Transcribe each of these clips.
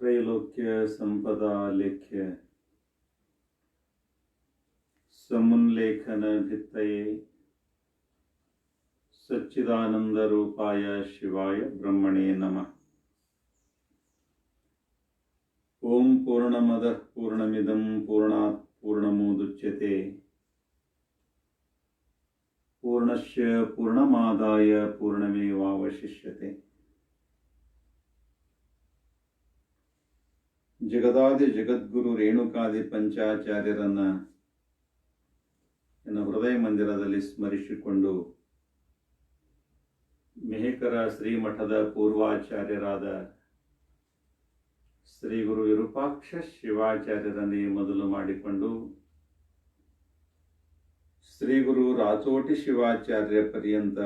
ತ್ರೈಲೋಕ್ಯ ಸಂಪದಾ ಲೇಖ್ಯ ಸಮುಲ್ಲೇಖನ ಭಿತ್ತಯೇ ಸಚ್ಚಿದಾನಂದ ರೂಪಾಯ ಶಿವಾಯ ಬ್ರಹ್ಮಣೇ ನಮಃ. ಓಂ ಪೂರ್ಣಮದಃ ಪೂರ್ಣಮಿದಂ ಪೂರ್ಣಾತ್ ಪೂರ್ಣಮುದಚ್ಯತೆ ಪೂರ್ಣಸ್ಯ ಪೂರ್ಣಮಾದಾಯ ಪೂರ್ಣಮೇವಾವಶಿಷ್ಯತೆ. ಜಗದಾದಿ ಜಗದ್ಗುರು ರೇಣುಕಾದಿ ಪಂಚಾಚಾರ್ಯರನ್ನ ನನ್ನ ಹೃದಯ ಮಂದಿರದಲ್ಲಿ ಸ್ಮರಿಸಿಕೊಂಡು ಮೆಹಕರ ಶ್ರೀಮಠದ ಪೂರ್ವಾಚಾರ್ಯರಾದ ಶ್ರೀ ಗುರು ವಿರೂಪಾಕ್ಷ ಶಿವಾಚಾರ್ಯರನ್ನೇ ಮೊದಲು ಮಾಡಿಕೊಂಡು ಶ್ರೀ ಗುರು ರಾಚೋಟಿ ಶಿವಾಚಾರ್ಯ ಪರ್ಯಂತ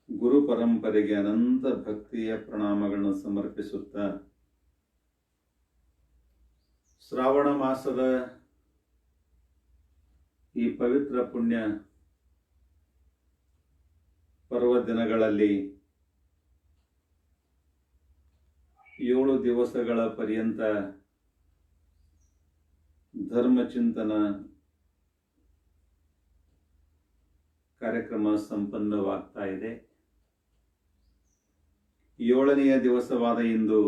ಗುರು ಪರಂಪರೆಗೆ ಅನಂತ ಭಕ್ತಿಯ ಪ್ರಣಾಮಗಳನ್ನು ಸಮರ್ಪಿಸುತ್ತಾ ಶ್ರಾವಣ ಮಾಸದ ಈ ಪವಿತ್ರ ಪುಣ್ಯ ಪರ್ವ ದಿನಗಳಲ್ಲಿ 7 ದಿವಸಗಳ ಪರ್ಯಂತ ಧರ್ಮಚಿಂತನ ಕಾರ್ಯಕ್ರಮ ಸಂಪನ್ನವಾಗ್ತಾ ಇದೆ. 7ನೆಯ ದಿವಸವಾದ ಇಂದು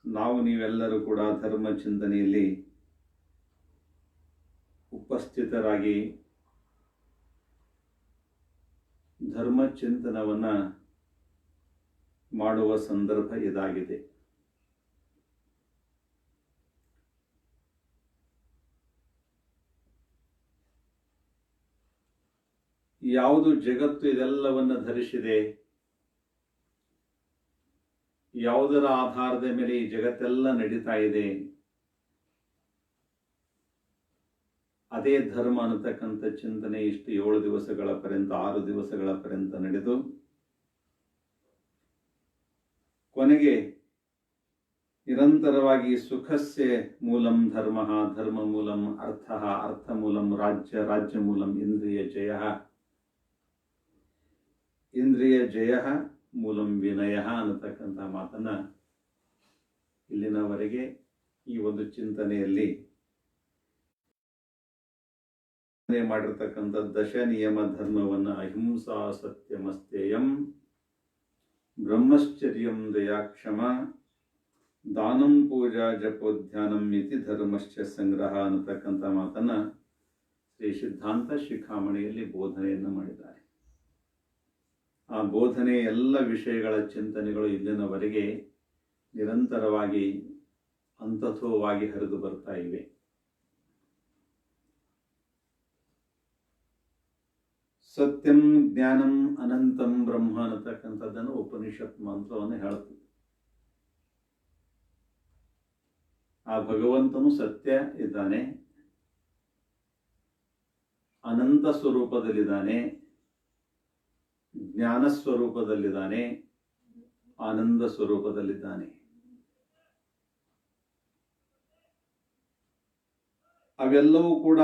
ನಾವು ನೀವೆಲ್ಲರೂ ಕೂಡ ಧರ್ಮ ಚಿಂತನೆಯಲ್ಲಿ ಉಪಸ್ಥಿತರಾಗಿ ಧರ್ಮ ಚಿಂತನವನ್ನ ಮಾಡುವ ಸಂದರ್ಭ ಇದಾಗಿದೆ. ಯಾವುದು ಜಗತ್ತು ಇದೆಲ್ಲವನ್ನ ಧರಿಸಿದೆ, ಯಾವುದರ ಆಧಾರದ ಮೇಲೆ ಈ ಜಗತ್ತೆಲ್ಲ ನಡೀತಾ ಇದೆ, ಅದೇ ಧರ್ಮ ಅನ್ನತಕ್ಕಂಥ ಚಿಂತನೆ ಇಷ್ಟು 7 ದಿವಸಗಳ ಪರ್ಯಂತ 6 ದಿವಸಗಳ ಪರ್ಯಂತ ನಡೆದು ಕೊನೆಗೆ ನಿರಂತರವಾಗಿ ಸುಖಸ್ಯ ಮೂಲಂ ಧರ್ಮ, ಧರ್ಮ ಮೂಲಂ ಅರ್ಥ, ಅರ್ಥ ಮೂಲಂ ರಾಜ್ಯ, ರಾಜ್ಯ ಮೂಲಂ ಇಂದ್ರಿಯ ಜಯ, ಇಂದ್ರಿಯ ಜಯ ಮೂಲಂ ವಿನಯ ಅನ್ನತಕ್ಕಂಥ ಮಾತನ್ನ ಇಲ್ಲಿನವರೆಗೆ ಈ ಒಂದು ಚಿಂತನೆಯಲ್ಲಿ ಮಾಡಿರ್ತಕ್ಕಂಥ ದಶ ನಿಯಮ ಧರ್ಮವನ್ನ ಅಹಿಂಸಾ ಸತ್ಯಮಸ್ತೇಯಂ ಬ್ರಹ್ಮಶ್ಚರ್ಯಂ ದಯಾಕ್ಷಮ ದಾನಂ ಪೂಜಾ ಜಪೋಧ್ಯಾನಂ ಇತಿ ಧರ್ಮಶ್ಚ ಸಂಗ್ರಹ ಅನ್ನತಕ್ಕಂಥ ಮಾತನ್ನ ಶ್ರೀ ಸಿದ್ಧಾಂತ ಶಿಖಾಮಣಿಯಲ್ಲಿ ಬೋಧನೆಯನ್ನು ಮಾಡಿದ್ದಾರೆ. ಆ ಬೋಧನೆ ಎಲ್ಲ ವಿಷಯಗಳ ಚಿಂತನೆಗಳು ಇಲ್ಲಿನವರೆಗೆ ನಿರಂತರವಾಗಿ ಅಂತಥವಾಗಿ ಹರಿದು ಬರ್ತಾ ಇವೆ. ಸತ್ಯಂ ಜ್ಞಾನಂ ಅನಂತಂ ಬ್ರಹ್ಮ ಅನ್ನತಕ್ಕಂಥದ್ದನ್ನು ಉಪನಿಷತ್ ಮಂತ್ರವನ್ನು ಹೇಳುತ್ತದೆ. ಆ ಭಗವಂತನು ಸತ್ಯ ಇದ್ದಾನೆ, ಅನಂತ ಸ್ವರೂಪದಲ್ಲಿದ್ದಾನೆ, ಜ್ಞಾನ ಸ್ವರೂಪದಲ್ಲಿದ್ದಾನೆ, ಆನಂದ ಸ್ವರೂಪದಲ್ಲಿದ್ದಾನೆ. ಅವೆಲ್ಲವೂ ಕೂಡ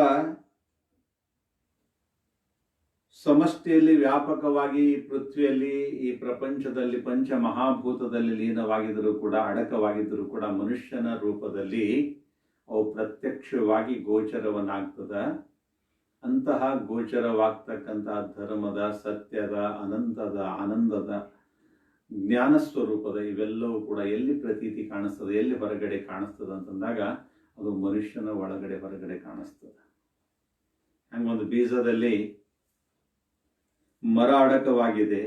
ಸಮಷ್ಟಿಯಲ್ಲಿ ವ್ಯಾಪಕವಾಗಿ ಪೃಥ್ವಿಯಲ್ಲಿ ಈ ಪ್ರಪಂಚದಲ್ಲಿ ಪಂಚ ಮಹಾಭೂತದಲ್ಲಿ ಲೀನವಾಗಿದ್ದರೂ ಕೂಡ, ಅಡಕವಾಗಿದ್ದರೂ ಕೂಡ ಮನುಷ್ಯನ ರೂಪದಲ್ಲಿ ಅವು ಪ್ರತ್ಯಕ್ಷವಾಗಿ ಗೋಚರವನ್ನಾಗ್ತದ. ಅಂತಹ ಗೋಚರವಾಗ್ತಕ್ಕಂತಹ ಧರ್ಮದ, ಸತ್ಯದ, ಅನಂತದ, ಆನಂದದ, ಜ್ಞಾನ ಸ್ವರೂಪದ ಇವೆಲ್ಲವೂ ಕೂಡ ಎಲ್ಲಿ ಪ್ರತೀತಿ ಕಾಣಿಸ್ತದೆ, ಎಲ್ಲಿ ಹೊರಗಡೆ ಕಾಣಿಸ್ತದೆ ಅಂತಂದಾಗ ಅದು ಮನುಷ್ಯನ ಒಳಗಡೆ ಹೊರಗಡೆ ಕಾಣಿಸ್ತದೆ. ಹಂಗೊಂದು ಬೀಜದಲ್ಲಿ ಮರ ಅಡಕವಾಗಿದೆ.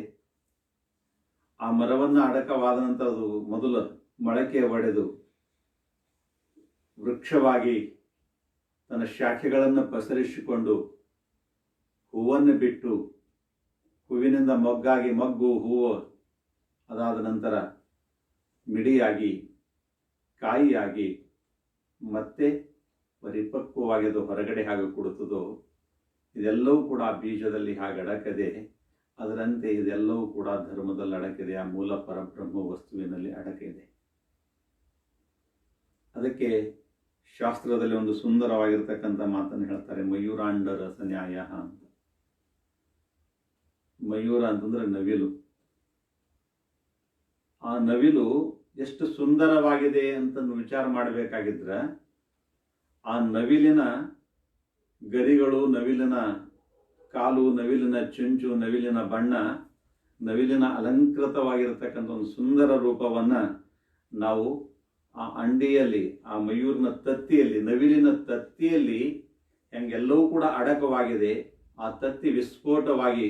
ಆ ಮರವನ್ನ ಅಡಕವಾದ ನಂತರ ಅದು ಮೊದಲು ಮೊಳಕೆ ಒಡೆದು ವೃಕ್ಷವಾಗಿ ತನ್ನ ಶಾಖೆಗಳನ್ನು ಪಸರಿಸಿಕೊಂಡು ಹೂವನ್ನು ಬಿಟ್ಟು, ಹೂವಿನಿಂದ ಮೊಗ್ಗಾಗಿ, ಮೊಗ್ಗು ಹೂವು ಅದಾದ ನಂತರ ಮಿಡಿಯಾಗಿ, ಕಾಯಿಯಾಗಿ, ಮತ್ತೆ ಪರಿಪಕ್ವವಾಗಿ ಅದು ಹೊರಗಡೆ ಹಾಗೆ ಕೊಡುತ್ತದೋ, ಇದೆಲ್ಲವೂ ಕೂಡ ಆ ಬೀಜದಲ್ಲಿ ಹಾಗೆ ಅಡಕದೆ, ಅದರಂತೆ ಇದೆಲ್ಲವೂ ಕೂಡ ಧರ್ಮದಲ್ಲಿ ಅಡಕಿದೆ. ಆ ಮೂಲ ಪರಬ್ರಹ್ಮ ವಸ್ತುವಿನಲ್ಲಿ ಅಡಕಿದೆ. ಅದಕ್ಕೆ ಶಾಸ್ತ್ರದಲ್ಲಿ ಒಂದು ಸುಂದರವಾಗಿರ್ತಕ್ಕಂಥ ಮಾತನ್ನು ಹೇಳ್ತಾರೆ, ಮಯೂರಾಂಡ ರಸ ನ್ಯಾಯ ಅಂತ. ಮಯೂರ ಅಂತಂದ್ರೆ ನವಿಲು. ಆ ನವಿಲು ಎಷ್ಟು ಸುಂದರವಾಗಿದೆ ಅಂತ ವಿಚಾರ ಮಾಡಬೇಕಾಗಿದ್ರೆ ಆ ನವಿಲಿನ ಗರಿಗಳು, ನವಿಲಿನ ಕಾಲು, ನವಿಲಿನ ಚುಂಚು, ನವಿಲಿನ ಬಣ್ಣ, ನವಿಲಿನ ಅಲಂಕೃತವಾಗಿರತಕ್ಕಂಥ ಒಂದು ಸುಂದರ ರೂಪವನ್ನ ನಾವು ಆ ಅಂಡಿಯಲ್ಲಿ, ಆ ಮಯೂರಿನ ತತ್ತಿಯಲ್ಲಿ, ನವಿಲಿನ ತತ್ತಿಯಲ್ಲಿ ಹೆಂಗೆಲ್ಲವೂ ಕೂಡ ಅಡಕವಾಗಿದೆ, ಆ ತತ್ತಿ ವಿಸ್ಫೋಟವಾಗಿ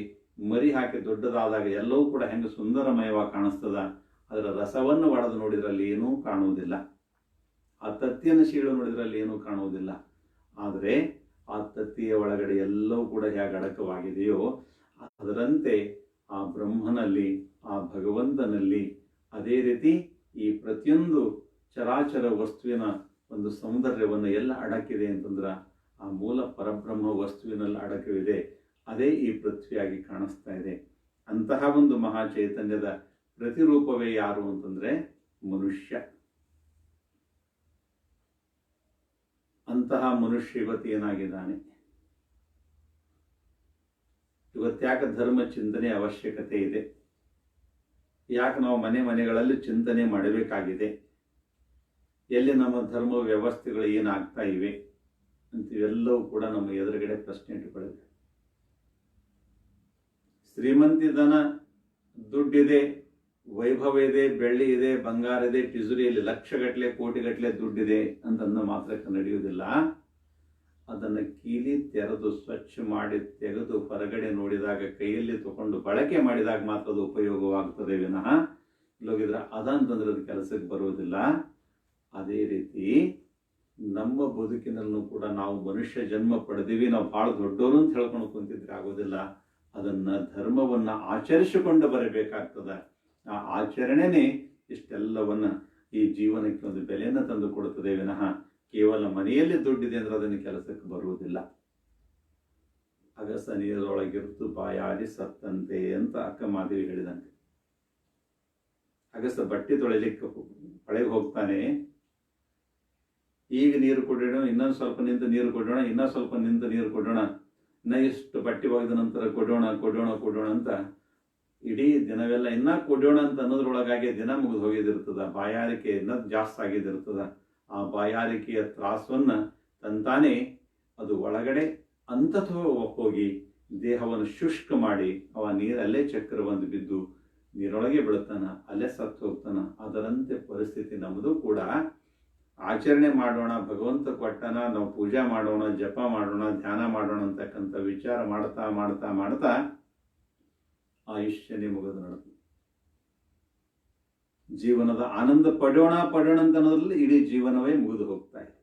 ಮರಿ ಹಾಕಿ ದೊಡ್ಡದಾದಾಗ ಎಲ್ಲವೂ ಕೂಡ ಹೆಂಗೆ ಸುಂದರಮಯವಾಗಿ ಕಾಣಿಸ್ತದ. ಅದರ ರಸವನ್ನು ಒಡೆದು ನೋಡಿದ್ರಲ್ಲಿ ಏನೂ ಕಾಣುವುದಿಲ್ಲ, ಆ ತತ್ತಿಯನ್ನು ಸೀಳು ನೋಡಿದ್ರಲ್ಲಿ ಏನೂ ಕಾಣುವುದಿಲ್ಲ. ಆದರೆ ಆ ತತ್ತಿಯ ಒಳಗಡೆ ಎಲ್ಲವೂ ಕೂಡ ಹೇಗೆ ಅಡಕವಾಗಿದೆಯೋ ಅದರಂತೆ ಆ ಬ್ರಹ್ಮನಲ್ಲಿ, ಆ ಭಗವಂತನಲ್ಲಿ, ಅದೇ ರೀತಿ ಈ ಪ್ರತಿಯೊಂದು ಚರಾಚರ ವಸ್ತುವಿನ ಒಂದು ಸೌಂದರ್ಯವನ್ನು ಎಲ್ಲ ಅಡಕಿದೆ ಅಂತಂದ್ರೆ ಆ ಮೂಲ ಪರಬ್ರಹ್ಮ ವಸ್ತುವಿನಲ್ಲಿ ಅಡಕವಿದೆ. ಅದೇ ಈ ಪೃಥ್ವಿಯಾಗಿ ಕಾಣಿಸ್ತಾ ಇದೆ. ಅಂತಹ ಒಂದು ಮಹಾಚೈತನ್ಯದ ಪ್ರತಿರೂಪವೇ ಯಾರು ಅಂತಂದ್ರೆ ಮನುಷ್ಯ. ಅಂತಹ ಮನುಷ್ಯ ಇವತ್ತು ಏನಾಗಿದ್ದಾನೆ? ಇವತ್ತ್ಯಾಕೆ ಧರ್ಮ ಚಿಂತನೆ ಅವಶ್ಯಕತೆ ಇದೆ? ಯಾಕೆ ನಾವು ಮನೆಗಳಲ್ಲಿ ಚಿಂತನೆ ಮಾಡಬೇಕಾಗಿದೆ? ಎಲ್ಲಿ ನಮ್ಮ ಧರ್ಮ ವ್ಯವಸ್ಥೆಗಳು ಏನಾಗ್ತಾ ಇವೆ ಅಂತ ಇವೆಲ್ಲವೂ ಕೂಡ ನಮ್ಮ ಎದುರುಗಡೆ ಪ್ರಶ್ನೆ ಇಟ್ಟುಕೊಳ್ಳಿದೆ. ಶ್ರೀಮಂತಿದನ, ದುಡ್ಡಿದೆ, ವೈಭವ ಇದೆ, ಬೆಳ್ಳಿ ಇದೆ, ಬಂಗಾರ ಇದೆ, ಟಿಜುರಿಯಲ್ಲಿ ಲಕ್ಷಗಟ್ಟಲೆ ಕೋಟಿಗಟ್ಟಲೆ ದುಡ್ಡಿದೆ ಅಂತಂದ ಮಾತ್ರಕ್ಕೆ ನಡೆಯುವುದಿಲ್ಲ. ಅದನ್ನು ಕೀಲಿ ತೆರೆದು ಸ್ವಚ್ಛ ಮಾಡಿ ತೆಗೆದು ಹೊರಗಡೆ ನೋಡಿದಾಗ, ಕೈಯಲ್ಲಿ ತಗೊಂಡು ಬಳಕೆ ಮಾಡಿದಾಗ ಮಾತ್ರ ಅದು ಉಪಯೋಗವಾಗುತ್ತದೆ ವಿನಃ ಇಲ್ಲೋಗಿದ್ರೆ ಅದಂತಂದ್ರೆ ಅದು ಕೆಲಸಕ್ಕೆ ಬರುವುದಿಲ್ಲ. ಅದೇ ರೀತಿ ನಮ್ಮ ಬದುಕಿನಲ್ಲೂ ಕೂಡ ನಾವು ಮನುಷ್ಯ ಜನ್ಮ ಪಡೆದಿವಿ, ನಾವು ಬಹಳ ದೊಡ್ಡವರು ಅಂತ ಹೇಳ್ಕೊಂಡು ಕುಂತಿದ್ರೆ ಆಗೋದಿಲ್ಲ. ಅದನ್ನ ಧರ್ಮವನ್ನ ಆಚರಿಸಿಕೊಂಡು ಬರಬೇಕಾಗ್ತದೆ. ಆ ಆಚರಣೆನೇ ಇಷ್ಟೆಲ್ಲವನ್ನ ಈ ಜೀವನಕ್ಕೆ ಒಂದು ಬೆಲೆಯನ್ನು ತಂದು ಕೊಡುತ್ತದೆ ವಿನಃ ಕೇವಲ ಮನೆಯಲ್ಲಿ ದುಡ್ಡಿದೆ ಅಂದ್ರೆ ಅದನ್ನು ಕೆಲಸಕ್ಕೆ ಬರುವುದಿಲ್ಲ. ಅಗಸ ನೀರೊಳಗಿರುತ್ತು ಬಾಯಾರಿ ಸತ್ತಂತೆ ಅಂತ ಅಕ್ಕ ಮಾದೇವಿ ಹೇಳಿದಂತೆ. ಅಗಸ ಬಟ್ಟೆ ತೊಳಿಲಿಕ್ಕೆ ಹೊಳೆಗೆ ಹೋಗ್ತಾನೆ. ಈಗ ನೀರು ಕೊಡೋಣ, ಇನ್ನೊಂದು ಸ್ವಲ್ಪ ನಿಂತು ನೀರು ಕೊಡೋಣ, ಇನ್ನೂ ಸ್ವಲ್ಪ ನಿಂತು ನೀರು ಕೊಡೋಣ, ಇನ್ನ ಇಷ್ಟು ಬಟ್ಟೆ ಒಗೆದ ನಂತರ ಕೊಡೋಣ ಕೊಡೋಣ ಕೊಡೋಣ ಅಂತ ಇಡೀ ದಿನವೆಲ್ಲ ಇನ್ನ ಕೊಡೋಣ ಅಂತ ಅನ್ನೋದ್ರೊಳಗಾಗಿ ದಿನ ಮುಗಿದು ಹೋಗಿದಿರ್ತದ. ಬಾಯಾರಿಕೆ ಇನ್ನೂ ಜಾಸ್ತಿ ಆಗಿದಿರ್ತದ. ಆ ಬಾಯಾರಿಕೆಯ ತ್ರಾಸವನ್ನ ತಂತಾನೆ ಅದು ಒಳಗಡೆ ಅಂತಥೋ ಹೋಗಿ ದೇಹವನ್ನು ಶುಷ್ಕ ಮಾಡಿ ಅವ ನೀರಲ್ಲೇ ಚಕ್ರ ಬಂದು ಬಿದ್ದು ನೀರೊಳಗೆ ಬೀಳ್ತಾನ, ಅಲ್ಲೇ ಸತ್ತು ಹೋಗ್ತಾನ. ಅದರಂತೆ ಪರಿಸ್ಥಿತಿ ನಮ್ಮದು ಕೂಡ. ಆಚರಣೆ ಮಾಡೋಣ, ಭಗವಂತ ಕೊಟ್ಟನ, ನಾವು ಪೂಜೆ ಮಾಡೋಣ, ಜಪ ಮಾಡೋಣ, ಧ್ಯಾನ ಮಾಡೋಣ ಅಂತಕ್ಕಂಥ ವಿಚಾರ ಮಾಡ್ತಾ ಮಾಡ್ತಾ ಮಾಡ್ತಾ ಆಯುಷ್ಯನೇ ಮುಗಿದು ನಡೆದು ಜೀವನದ ಆನಂದ ಪಡೆಯೋಣ ಅಂತ ಅನ್ನೋದ್ರಲ್ಲಿ ಇಡೀ ಜೀವನವೇ ಮುಗಿದು ಹೋಗ್ತಾ ಇದೆ.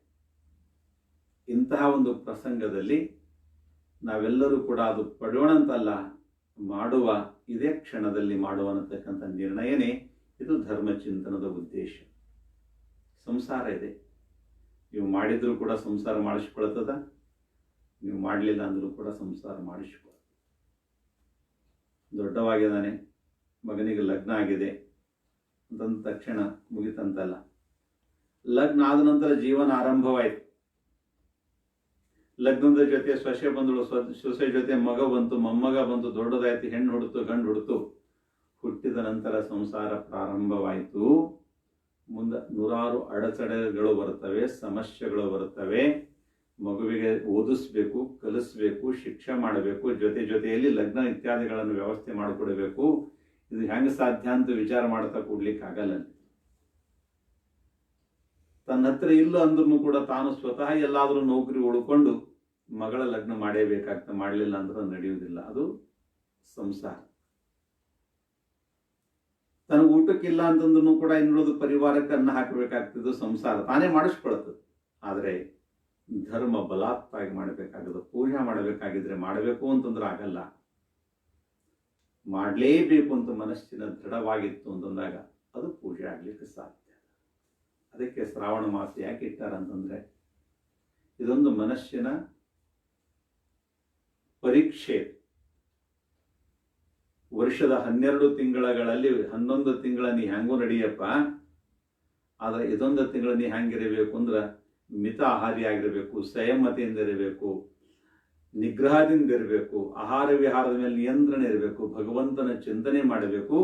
ಇಂತಹ ಒಂದು ಪ್ರಸಂಗದಲ್ಲಿ ನಾವೆಲ್ಲರೂ ಕೂಡ ಅದು ಪಡೆಯೋಣ ಅಂತಲ್ಲ, ಮಾಡುವ ಇದೇ ಕ್ಷಣದಲ್ಲಿ ಮಾಡುವ ಅನ್ನತಕ್ಕಂಥ ನಿರ್ಣಯನೇ ಇದು ಧರ್ಮ ಚಿಂತನದ ಉದ್ದೇಶ. ಸಂಸಾರ ಇದೆ, ನೀವು ಮಾಡಿದ್ರೂ ಕೂಡ ಸಂಸಾರ ಮಾಡಿಸ್ಕೊಳ್ತದ, ನೀವು ಮಾಡಲಿಲ್ಲ ಅಂದ್ರೂ ಕೂಡ ಸಂಸಾರ ಮಾಡಿಸ್ಕೊಳ. ದೊಡ್ಡವಾಗಿದ್ದಾನೆ, ಮಗನಿಗೆ ಲಗ್ನ ಆಗಿದೆ ಅಂತಂದ ತಕ್ಷಣ ಮುಗಿತಂತಲ್ಲ. ಲಗ್ನ ಆದ ನಂತರ ಜೀವನ ಆರಂಭವಾಯಿತು. ಲಗ್ನದ ಜೊತೆ ಸೊಸೆ ಬಂದಳು, ಸೊಸೆ ಜೊತೆ ಮಗ ಬಂತು, ಮೊಮ್ಮಗ ಬಂತು, ದೊಡ್ಡದಾಯ್ತು, ಹೆಣ್ಣು ಹುಡುತು, ಗಂಡು ಹುಡುತು. ಹುಟ್ಟಿದ ನಂತರ ಸಂಸಾರ ಪ್ರಾರಂಭವಾಯಿತು. ಮುಂದೆ ನೂರಾರು ಅಡೆತಡೆಗಳು ಬರ್ತವೆ, ಸಮಸ್ಯೆಗಳು ಬರ್ತವೆ. ಮಗುವಿಗೆ ಓದಿಸ್ಬೇಕು, ಕಲಿಸ್ಬೇಕು, ಶಿಕ್ಷೆ ಮಾಡಬೇಕು, ಜೊತೆಯಲ್ಲಿ ಲಗ್ನ ಇತ್ಯಾದಿಗಳನ್ನು ವ್ಯವಸ್ಥೆ ಮಾಡಿಕೊಡಬೇಕು. ಇದು ಹೆಂಗೆ ಸಾಧ್ಯ ಅಂತ ವಿಚಾರ ಮಾಡ್ತಾ ಕೂಡ್ಲಿಕ್ಕೆ ಆಗಲ್ಲ. ತನ್ನ ಹತ್ರ ಇಲ್ಲ ಅಂದ್ರೂ ಕೂಡ ತಾನು ಸ್ವತಃ ಎಲ್ಲಾದ್ರೂ ನೌಕರಿ ಉಳ್ಕೊಂಡು ಮಗಳ ಲಗ್ನ ಮಾಡೇಬೇಕಾಗ್ತದೆ. ಮಾಡಲಿಲ್ಲ ಅಂದ್ರೆ ನಡೆಯುವುದಿಲ್ಲ. ಅದು ಸಂಸಾರ. ತನಗೆ ಊಟಕ್ಕಿಲ್ಲ ಅಂತಂದ್ರೂ ಕೂಡ ಇನ್ನುಳಿದ ಪರಿವಾರಕ್ಕೆ ಅನ್ನ ಹಾಕಬೇಕಾಗ್ತದೆ. ಸಂಸಾರ ತಾನೇ ಮಾಡಿಸ್ಕೊಳ್ತದೆ. ಆದರೆ ಧರ್ಮ ಬಲಾತ್ವಾಗಿ ಮಾಡಬೇಕಾಗದು. ಪೂಜೆ ಮಾಡಬೇಕಾಗಿದ್ರೆ ಮಾಡಬೇಕು ಅಂತಂದ್ರೆ ಆಗಲ್ಲ. ಮಾಡಲೇಬೇಕು ಅಂತ ಮನಸ್ಸಿನ ದೃಢವಾಗಿತ್ತು ಅಂತಂದಾಗ ಅದು ಪೂಜೆ ಆಗ್ಲಿಕ್ಕೆ ಸಾಧ್ಯ. ಅದಕ್ಕೆ ಶ್ರಾವಣ ಮಾಸ ಯಾಕೆ ಇಟ್ಟಾರ ಅಂತಂದ್ರೆ ಇದೊಂದು ಮನಸ್ಸಿನ ಪರೀಕ್ಷೆ. ವರ್ಷದ 12 ತಿಂಗಳಲ್ಲಿ 11 ತಿಂಗಳ ನೀ ಹೆಂಗೂ ನಡಿಯಪ್ಪ, ಆದ್ರೆ ಇದೊಂದು ತಿಂಗಳ ನೀ ಹೆಂಗಿರಬೇಕು ಅಂದ್ರ ಮಿತ ಆಹಾರಿ ಆಗಿರಬೇಕು, ಸಂಯಮತೆಯಿಂದ ಇರಬೇಕು, ನಿಗ್ರಹದಿಂದ ಇರಬೇಕು, ಆಹಾರ ವಿಹಾರದ ಮೇಲೆ ನಿಯಂತ್ರಣ ಇರಬೇಕು, ಭಗವಂತನ ಚಿಂತನೆ ಮಾಡಬೇಕು,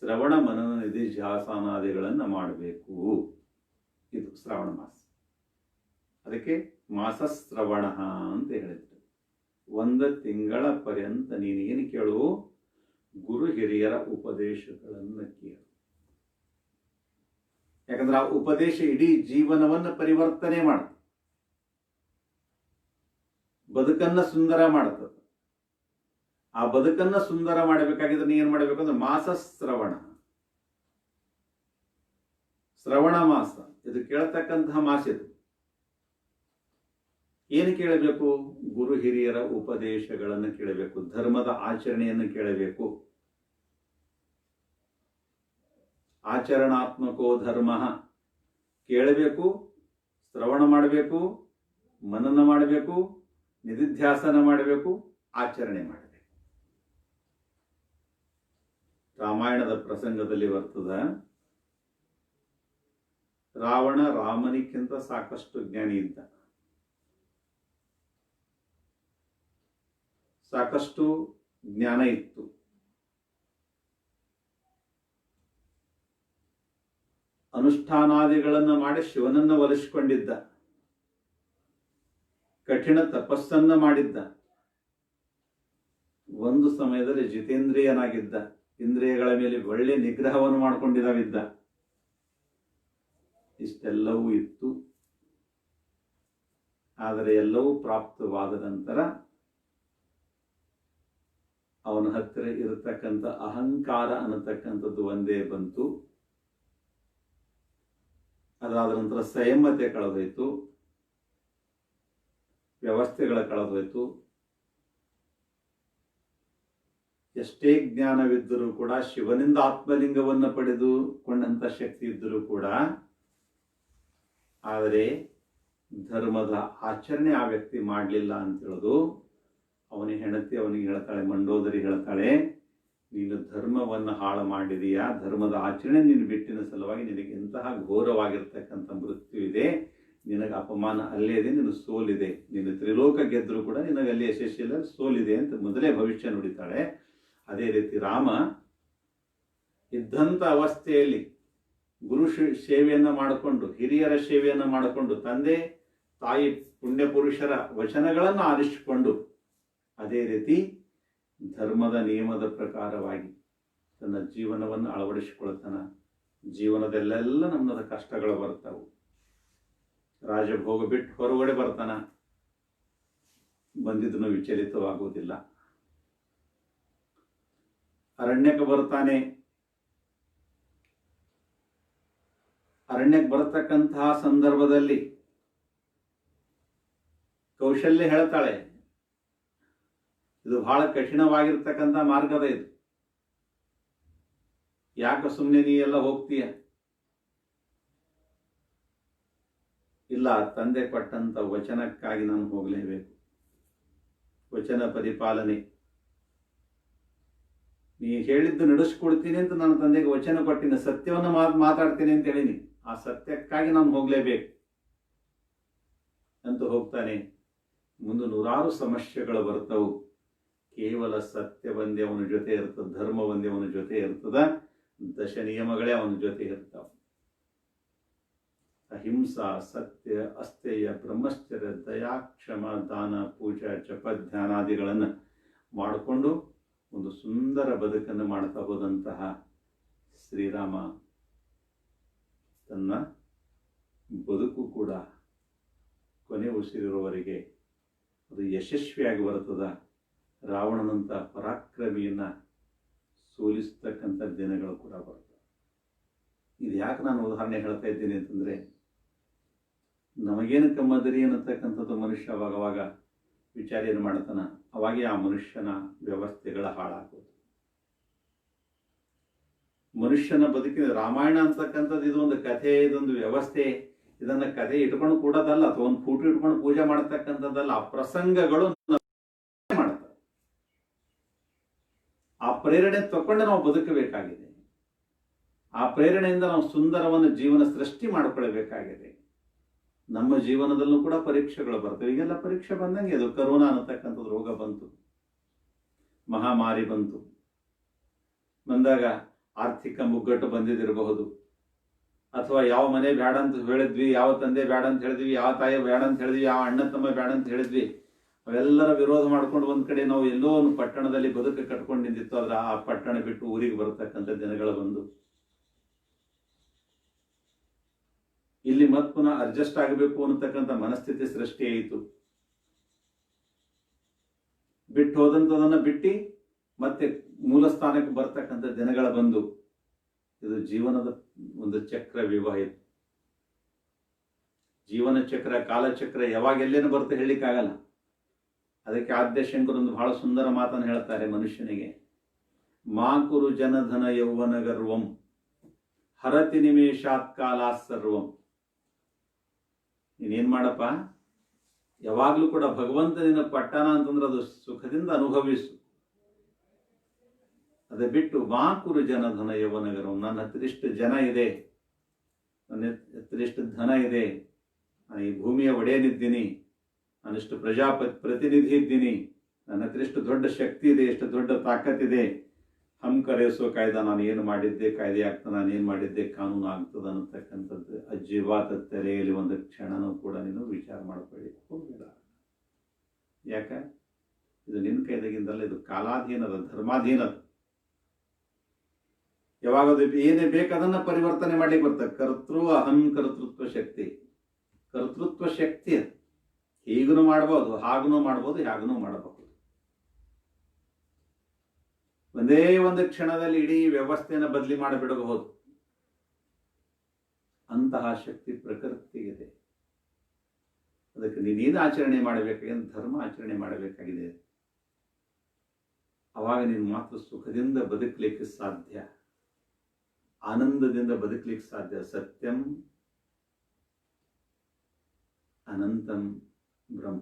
ಶ್ರವಣ ಮನನ ನಿಧಿಧ್ಯಾಸನಾದಿಗಳನ್ನು ಮಾಡಬೇಕು. ಇದು ಶ್ರಾವಣ ಮಾಸ. ಅದಕ್ಕೆ ಮಾಸ ಶ್ರವಣ ಅಂತ ಹೇಳಿದ್ರು. 1 ತಿಂಗಳ ಪರ್ಯಂತ ನೀನೇನು ಕೇಳು, ಗುರು ಹಿರಿಯರ ಉಪದೇಶಗಳನ್ನು ಕೇಳು. ಯಾಕಂದ್ರೆ ಆ ಉಪದೇಶ ಇಡೀ ಜೀವನವನ್ನು ಪರಿವರ್ತನೆ ಮಾಡುತ್ತೆ, ಬದುಕನ್ನ ಸುಂದರ ಮಾಡುತ್ತದೆ. ಆ ಬದುಕನ್ನ ಸುಂದರ ಮಾಡಬೇಕಾಗಿದ್ರೆ ನೀ ಏನ್ ಮಾಡಬೇಕು ಅಂದ್ರೆ ಮಾಸ ಶ್ರವಣ, ಶ್ರವಣ ಮಾಸ ಇದು ಕೇಳತಕ್ಕಂತಹ ಮಾಸ. ಇದು ಏನು ಕೇಳಬೇಕು? ಗುರು ಹಿರಿಯರ ಉಪದೇಶಗಳನ್ನು ಕೇಳಬೇಕು, ಧರ್ಮದ ಆಚರಣೆಯನ್ನು ಕೇಳಬೇಕು. ಆಚರಣಾತ್ಮಕೋ ಧರ್ಮ ಕೇಳಬೇಕು, ಶ್ರವಣ ಮಾಡಬೇಕು, ಮನನ ಮಾಡಬೇಕು, ನಿಧಿಧ್ಯಾಸನ ಮಾಡಬೇಕು, ಆಚರಣೆ ಮಾಡಬೇಕು. ರಾಮಾಯಣದ ಪ್ರಸಂಗದಲ್ಲಿ ಬರ್ತದ, ರಾವಣ ರಾಮನಿಕ್ಕಿಂತ ಸಾಕಷ್ಟು ಜ್ಞಾನಿ ಇದ್ದ, ಸಾಕಷ್ಟು ಜ್ಞಾನ ಇತ್ತು. ಅನುಷ್ಠಾನಾದಿಗಳನ್ನು ಮಾಡಿ ಶಿವನನ್ನ ಒಲಿಸಿಕೊಂಡಿದ್ದ, ಕಠಿಣ ತಪಸ್ಸನ್ನ ಮಾಡಿದ್ದ, ಒಂದು ಸಮಯದಲ್ಲಿ ಜಿತೇಂದ್ರಿಯನಾಗಿದ್ದ, ಇಂದ್ರಿಯಗಳ ಮೇಲೆ ಒಳ್ಳೆ ನಿಗ್ರಹವನ್ನು ಮಾಡಿಕೊಂಡಿದ್ದಾವಿದ್ದ. ಇಷ್ಟೆಲ್ಲವೂ ಇತ್ತು. ಆದರೆ ಎಲ್ಲವೂ ಪ್ರಾಪ್ತವಾದ ನಂತರ ಅವನ ಹತ್ತಿರ ಇರತಕ್ಕಂಥ ಅಹಂಕಾರ ಅನ್ನತಕ್ಕಂಥದ್ದು ಒಂದೇ ಬಂತು. ಅದಾದ ನಂತರ ಸಂಯಮತೆ ಕಳೆದೋಯ್ತು, ವ್ಯವಸ್ಥೆಗಳ ಕಳೆದೋಯ್ತು. ಎಷ್ಟೇ ಜ್ಞಾನವಿದ್ದರೂ ಕೂಡ, ಶಿವನಿಂದ ಆತ್ಮಲಿಂಗವನ್ನು ಪಡೆದುಕೊಂಡಂತ ಶಕ್ತಿ ಇದ್ದರೂ ಕೂಡ, ಆದರೆ ಧರ್ಮದ ಆಚರಣೆ ಆ ವ್ಯಕ್ತಿ ಮಾಡಲಿಲ್ಲ ಅಂತ ಹೇಳೋದು. ಅವನಿಗೆ ಹೆಂಡತಿ ಅವನಿಗೆ ಹೇಳ್ತಾಳೆ, ಮಂಡೋದರಿ ಹೇಳ್ತಾಳೆ, ನೀನು ಧರ್ಮವನ್ನು ಹಾಳು ಮಾಡಿದೀಯಾ, ಧರ್ಮದ ಆಚರಣೆ ನೀನು ಬಿಟ್ಟಿನ ಸಲುವಾಗಿ ನಿನಗೆ ಇಂತಹ ಘೋರವಾಗಿರ್ತಕ್ಕಂಥ ಮೃತ್ಯು ಇದೆ, ನಿನಗೆ ಅಪಮಾನ ಅಲ್ಲೇ ಇದೆ, ನಿನ್ನ ಸೋಲಿದೆ, ನೀನು ತ್ರಿಲೋಕ ಗೆದ್ದರೂ ಕೂಡ ನಿನಗೆ ಅಲ್ಲಿ ಯಶಸ್ಸಿಲ್ಲ, ಸೋಲಿದೆ ಅಂತ ಮೊದಲೇ ಭವಿಷ್ಯ ನುಡಿತಾಳೆ. ಅದೇ ರೀತಿ ರಾಮ ಇದ್ದಂಥ ಅವಸ್ಥೆಯಲ್ಲಿ ಗುರು ಸೇವೆಯನ್ನು ಮಾಡಿಕೊಂಡು, ಹಿರಿಯರ ಸೇವೆಯನ್ನು ಮಾಡಿಕೊಂಡು, ತಂದೆ ತಾಯಿ ಪುಣ್ಯ ಪುರುಷರ ವಚನಗಳನ್ನು ಆಲಿಸಿಕೊಂಡು, ಅದೇ ರೀತಿ ಧರ್ಮದ ನಿಯಮದ ಪ್ರಕಾರವಾಗಿ ತನ್ನ ಜೀವನವನ್ನು ಅಳವಡಿಸಿಕೊಳ್ತಾನ. ಜೀವನದಲ್ಲೆಲ್ಲ ನಮ್ಮದ ಕಷ್ಟಗಳು ಬರ್ತಾವು. ರಾಜಭೋಗ ಬಿಟ್ಟು ಹೊರಗಡೆ ಬರ್ತಾನ, ಬಂದಿದ್ದನ್ನು ವಿಚಲಿತವಾಗುವುದಿಲ್ಲ. ಅರಣ್ಯಕ್ಕೆ ಬರ್ತಾನೆ. ಅರಣ್ಯಕ್ಕೆ ಬರತಕ್ಕಂತಹ ಸಂದರ್ಭದಲ್ಲಿ ಕೌಶಲ್ಯ ಹೇಳ್ತಾಳೆ, ಇದು ಬಹಳ ಕಠಿಣವಾಗಿರ್ತಕ್ಕಂಥ ಮಾರ್ಗದ ಇದು, ಯಾಕೆ ಸುಮ್ಮನೆ ನೀ ಎಲ್ಲ ಹೋಗ್ತೀಯ? ಇಲ್ಲ, ತಂದೆ ಕೊಟ್ಟಂತ ವಚನಕ್ಕಾಗಿ ನಾನು ಹೋಗಲೇಬೇಕು. ವಚನ ಪರಿಪಾಲನೆ, ನೀ ಹೇಳಿದ್ದು ನಡೆಸ್ಕೊಡ್ತೀನಿ ಅಂತ ನಾನು ತಂದೆಗೆ ವಚನ ಕೊಟ್ಟಿನಿ, ಸತ್ಯವನ್ನು ಮಾತಾಡ್ತೀನಿ ಅಂತ ಹೇಳಿನಿ, ಆ ಸತ್ಯಕ್ಕಾಗಿ ನಾನು ಹೋಗ್ಲೇಬೇಕು ಅಂತ ಹೋಗ್ತಾನೆ. ಮುಂದೆ ನೂರಾರು ಸಮಸ್ಯೆಗಳು ಬರ್ತವು. ಕೇವಲ ಸತ್ಯ ಒಂದೇ ಅವನ ಜೊತೆ ಇರ್ತದ, ಧರ್ಮ ಒಂದೇ ಅವನ ಜೊತೆ ಇರ್ತದ, ದಶ ನಿಯಮಗಳೇ ಅವನ ಜೊತೆ ಇರ್ತಾವ. ಅಹಿಂಸಾ, ಸತ್ಯ, ಅಸ್ಥೇಯ, ಬ್ರಹ್ಮಚರ್ಯ, ದಯಾ, ಕ್ಷಮ, ದಾನ, ಪೂಜಾ, ಜಪ, ಧ್ಯಾನಾದಿಗಳನ್ನು ಮಾಡಿಕೊಂಡು ಒಂದು ಸುಂದರ ಬದುಕನ್ನು ಮಾಡ್ತಾ ಹೋದಂತಹ ಶ್ರೀರಾಮ ತನ್ನ ಬದುಕು ಕೂಡ ಕೊನೆ ಉಸಿರಿರುವವರೆಗೆ ಅದು ಯಶಸ್ವಿಯಾಗಿ ಬರುತ್ತದ. ರಾವಣನಂತ ಪರಾಕ್ರಮಿಯನ್ನ ಸೋಲಿಸ್ತಕ್ಕಂಥ ದಿನಗಳು ಕೂಡ ಬರ್ತವೆ. ಇದು ಯಾಕೆ ನಾನು ಉದಾಹರಣೆ ಹೇಳ್ತಾ ಇದ್ದೀನಿ ಅಂತಂದ್ರೆ, ನಮಗೇನು ಕಮ್ಮದರಿ ಅನ್ನತಕ್ಕಂಥದ್ದು ಮನುಷ್ಯ ಅವಾಗವಾಗ ವಿಚಾರ ಏನು ಮಾಡ್ತಾನ, ಅವಾಗೇ ಆ ಮನುಷ್ಯನ ವ್ಯವಸ್ಥೆಗಳ ಹಾಳಾಗೋದು. ಮನುಷ್ಯನ ಬದುಕಿನ ರಾಮಾಯಣ ಅಂತಕ್ಕಂಥದ್ದು ಇದೊಂದು ಕಥೆ, ಇದೊಂದು ವ್ಯವಸ್ಥೆ. ಇದನ್ನ ಕಥೆ ಇಟ್ಕೊಂಡು ಕೂಡೋದಲ್ಲ, ಅಥವಾ ಒಂದು ಫೋಟೋ ಇಟ್ಕೊಂಡು ಪೂಜೆ ಮಾಡತಕ್ಕಂಥದ್ದಲ್ಲ. ಆ ಪ್ರಸಂಗಗಳು ಮಾಡ್ತಾರೆ. ಆ ಪ್ರೇರಣೆ ತಗೊಂಡು ನಾವು ಬದುಕಬೇಕಾಗಿದೆ. ಆ ಪ್ರೇರಣೆಯಿಂದ ನಾವು ಸುಂದರವನ್ನು ಜೀವನ ಸೃಷ್ಟಿ ಮಾಡಿಕೊಳ್ಳಬೇಕಾಗಿದೆ. ನಮ್ಮ ಜೀವನದಲ್ಲೂ ಕೂಡ ಪರೀಕ್ಷೆಗಳು ಬರ್ತವೆ. ಈಗೆಲ್ಲ ಪರೀಕ್ಷೆ ಬಂದಂಗೆ ಅದು ಕರೋನಾ ಅನ್ನತಕ್ಕಂಥದ್ದು ರೋಗ ಬಂತು, ಮಹಾಮಾರಿ ಬಂತು. ಬಂದಾಗ ಆರ್ಥಿಕ ಮುಗ್ಗಟ್ಟು ಬಂದಿದ್ದಿರಬಹುದು, ಅಥವಾ ಯಾವ ಮನೆ ಬೇಡ ಅಂತ ಹೇಳಿದ್ವಿ, ಯಾವ ತಂದೆ ಬೇಡ ಅಂತ ಹೇಳಿದ್ವಿ, ಯಾವ ತಾಯಿ ಬೇಡ ಅಂತ ಹೇಳಿದ್ವಿ, ಯಾವ ಅಣ್ಣ ತಮ್ಮ ಬೇಡ ಅಂತ ಹೇಳಿದ್ವಿ, ಅವೆಲ್ಲರ ವಿರೋಧ ಮಾಡ್ಕೊಂಡು ಒಂದ್ ಕಡೆ ನಾವು ಎಲ್ಲೋ ಒಂದು ಪಟ್ಟಣದಲ್ಲಿ ಬದುಕು ಕಟ್ಕೊಂಡು ನಿಂತಿತ್ತು. ಆದ್ರೆ ಆ ಪಟ್ಟಣ ಬಿಟ್ಟು ಊರಿಗೆ ಬರತಕ್ಕಂಥ ದಿನಗಳು ಬಂದು ಇಲ್ಲಿ ಮತ್ ಪುನಃ ಅಡ್ಜಸ್ಟ್ ಆಗಬೇಕು ಅನ್ನತಕ್ಕಂಥ ಮನಸ್ಥಿತಿ ಸೃಷ್ಟಿ ಆಯಿತು. ಬಿಟ್ಟು ಹೋದಂಥದನ್ನ ಬಿಟ್ಟು ಮತ್ತೆ ಮೂಲ ಸ್ಥಾನಕ್ಕೆ ಬರ್ತಕ್ಕಂಥ ದಿನಗಳ ಬಂದು ಇದು ಜೀವನದ ಒಂದು ಚಕ್ರ ವಿವಾಹ. ಜೀವನ ಚಕ್ರ, ಕಾಲಚಕ್ರ ಯಾವಾಗ ಎಲ್ಲೇನು ಬರುತ್ತೆ ಹೇಳಲಿಕ್ಕಾಗಲ್ಲ. ಅದಕ್ಕೆ ಆದ್ಯಶಂಕರೊಂದು ಬಹಳ ಸುಂದರ ಮಾತನ್ನು ಹೇಳ್ತಾರೆ ಮನುಷ್ಯನಿಗೆ, ಮಾ ಕುರು ಜನಧನ ಯೌವನ ಗರ್ವಂ ಹರತಿ ನಿಮೇಷಾತ್ ಕಾಲ ಸರ್ವಂ. ನೀನೇನ್ ಮಾಡಪ್ಪ, ಯಾವಾಗ್ಲೂ ಕೂಡ ಭಗವಂತನಿನ ಪಟ್ಟಣ ಅಂತಂದ್ರೆ ಅದು ಸುಖದಿಂದ ಅನುಭವಿಸು. ಅದೇ ಬಿಟ್ಟು ಮಾ ಕುರು ಜನಧನ ಯೌವನ ಗರ್ವಂ, ನನ್ನ ಹತ್ರ ಇಷ್ಟು ಜನ ಇದೆ, ನನ್ನ ಹತ್ರ ಇಷ್ಟು ಧನ ಇದೆ, ನಾನು ಈ ಭೂಮಿಯ ಒಡೆಯನಿದ್ದೀನಿ, ನಾನಿಷ್ಟು ಪ್ರತಿನಿಧಿ ಇದ್ದೀನಿ, ನನ್ನ ಹತ್ರ ಎಷ್ಟು ದೊಡ್ಡ ಶಕ್ತಿ ಇದೆ, ಎಷ್ಟು ದೊಡ್ಡ ತಾಕತ್ತಿದೆ, ಹಮ್ ಕರೆಸೋ ಕಾಯ್ದೆ ನಾನು ಏನು ಮಾಡಿದ್ದೆ ಕಾಯ್ದೆ ಆಗ್ತದೆ, ನಾನು ಏನು ಮಾಡಿದ್ದೆ ಕಾನೂನು ಆಗ್ತದೆ ಅನ್ನತಕ್ಕಂಥದ್ದು ಅಜ್ಜಿವಾತ ತೆರೆಯಲ್ಲಿ ಒಂದು ಕ್ಷಣನೂ ಕೂಡ ನೀನು ವಿಚಾರ ಮಾಡ್ಕೊಳ್ಳಿ ಹೋಗಿಲ್ಲ. ಯಾಕ? ಇದು ನಿನ್ನ ಕೈದಾಗಿಂದಲ್ಲ, ಇದು ಕಾಲಾಧೀನದ, ಧರ್ಮಾಧೀನದ. ಯಾವಾಗದು ಏನೇ ಬೇಕಾದನ್ನ ಪರಿವರ್ತನೆ ಮಾಡ್ಲಿಕ್ಕೆ ಬರ್ತದೆ. ಕರ್ತೃ ಅಹಂ ಕರ್ತೃತ್ವ ಶಕ್ತಿ, ಕರ್ತೃತ್ವ ಶಕ್ತಿ ಅದು. ಹೀಗೂ ಮಾಡ್ಬೋದು, ಹಾಗೂ ಮಾಡ್ಬೋದು, ಹ್ಯಾಗನೂ ಮಾಡಬಹುದು. ಒಂದೇ ಒಂದು ಕ್ಷಣದಲ್ಲಿ ಇಡೀ ವ್ಯವಸ್ಥೆಯನ್ನು ಬದಲಿ ಮಾಡಿಬಿಡಬಹುದು. ಅಂತಹ ಶಕ್ತಿ ಪ್ರಕೃತಿಗಿದೆ. ಅದಕ್ಕೆ ನೀನೇನು ಆಚರಣೆ ಮಾಡಬೇಕಾಗಿದೆ, ಧರ್ಮ ಆಚರಣೆ ಮಾಡಬೇಕಾಗಿದೆ. ಅವಾಗ ನೀನು ಮಾತ್ರ ಸುಖದಿಂದ ಬದುಕಲಿಕ್ಕೆ ಸಾಧ್ಯ, ಆನಂದದಿಂದ ಬದುಕಲಿಕ್ಕೆ ಸಾಧ್ಯ. ಸತ್ಯಂ ಅನಂತಂ ಬ್ರಹ್ಮ.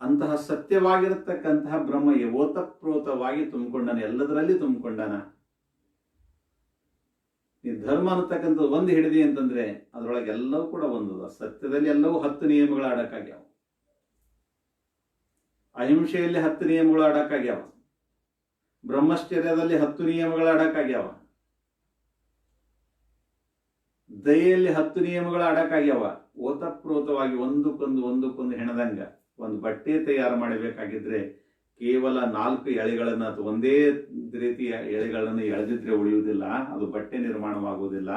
ಅಂತಹ ಸತ್ಯವಾಗಿರತಕ್ಕಂತಹ ಬ್ರಹ್ಮ ಓತಪ್ರೋತವಾಗಿ ತುಂಬಿಕೊಂಡಾನ, ಎಲ್ಲದರಲ್ಲಿ ತುಂಬಿಕೊಂಡಾನ. ಈ ಧರ್ಮ ಅನ್ನತಕ್ಕಂಥದ್ದು ಒಂದು ಹಿಡಿದಿ ಅಂತಂದ್ರೆ ಅದರೊಳಗೆ ಎಲ್ಲವೂ ಕೂಡ ಒಂದದ. ಸತ್ಯದಲ್ಲಿ ಎಲ್ಲವೂ 10 ನಿಯಮಗಳ ಅಡಕಾಗ್ಯಾವ, ಅಹಿಂಸೆಯಲ್ಲಿ 10 ನಿಯಮಗಳ ಅಡಕಾಗ್ಯಾವ, ಬ್ರಹ್ಮಚರ್ಯದಲ್ಲಿ 10 ನಿಯಮಗಳ ಅಡಕಾಗ್ಯಾವ, ದಯೆಯಲ್ಲಿ 10 ನಿಯಮಗಳ ಅಡಕಾಗ್ಯಾವ. ಓತಪ್ರೋತವಾಗಿ ಒಂದಕ್ಕೊಂದು ಹೆಣದಂಗ ಒಂದು ಬಟ್ಟೆ ತಯಾರು ಮಾಡಬೇಕಾಗಿದ್ರೆ ಕೇವಲ 4 ಎಳೆಗಳನ್ನ ಅಥವಾ ಒಂದೇ ರೀತಿಯ ಎಳೆಗಳನ್ನು ಎಳೆದಿದ್ರೆ ಉಳಿಯುವುದಿಲ್ಲ, ಅದು ಬಟ್ಟೆ ನಿರ್ಮಾಣವಾಗುವುದಿಲ್ಲ.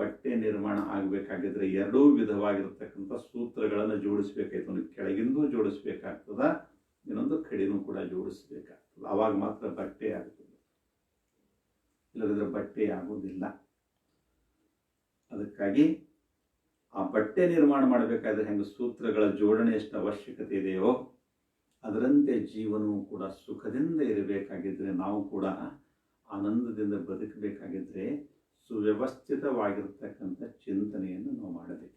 ಬಟ್ಟೆ ನಿರ್ಮಾಣ ಆಗಬೇಕಾಗಿದ್ರೆ 2 ವಿಧವಾಗಿರತಕ್ಕಂಥ ಸೂತ್ರಗಳನ್ನು ಜೋಡಿಸ್ಬೇಕಾಯ್ತು. ಒಂದು ಕೆಳಗಿಂದು ಜೋಡಿಸ್ಬೇಕಾಗ್ತದ, ಇನ್ನೊಂದು ಕಡೆನೂ ಕೂಡ ಜೋಡಿಸ್ಬೇಕಾಗ್ತದೆ. ಅವಾಗ ಮಾತ್ರ ಬಟ್ಟೆ ಆಗ್ತದೆ, ಇಲ್ಲದಿದ್ರೆ ಬಟ್ಟೆ ಆಗುವುದಿಲ್ಲ. ಅದಕ್ಕಾಗಿ ಆ ಬಟ್ಟೆ ನಿರ್ಮಾಣ ಮಾಡಬೇಕಾದ್ರೆ ಹೆಂಗೆ ಸೂತ್ರಗಳ ಜೋಡಣೆ ಎಷ್ಟು ಅವಶ್ಯಕತೆ ಇದೆಯೋ ಅದರಂತೆ ಜೀವನವು ಕೂಡ ಸುಖದಿಂದ ಇರಬೇಕಾಗಿದ್ರೆ, ನಾವು ಕೂಡ ಆನಂದದಿಂದ ಬದುಕಬೇಕಾಗಿದ್ರೆ ಸುವ್ಯವಸ್ಥಿತವಾಗಿರ್ತಕ್ಕಂಥ ಚಿಂತನೆಯನ್ನು ನಾವು ಮಾಡಬೇಕು.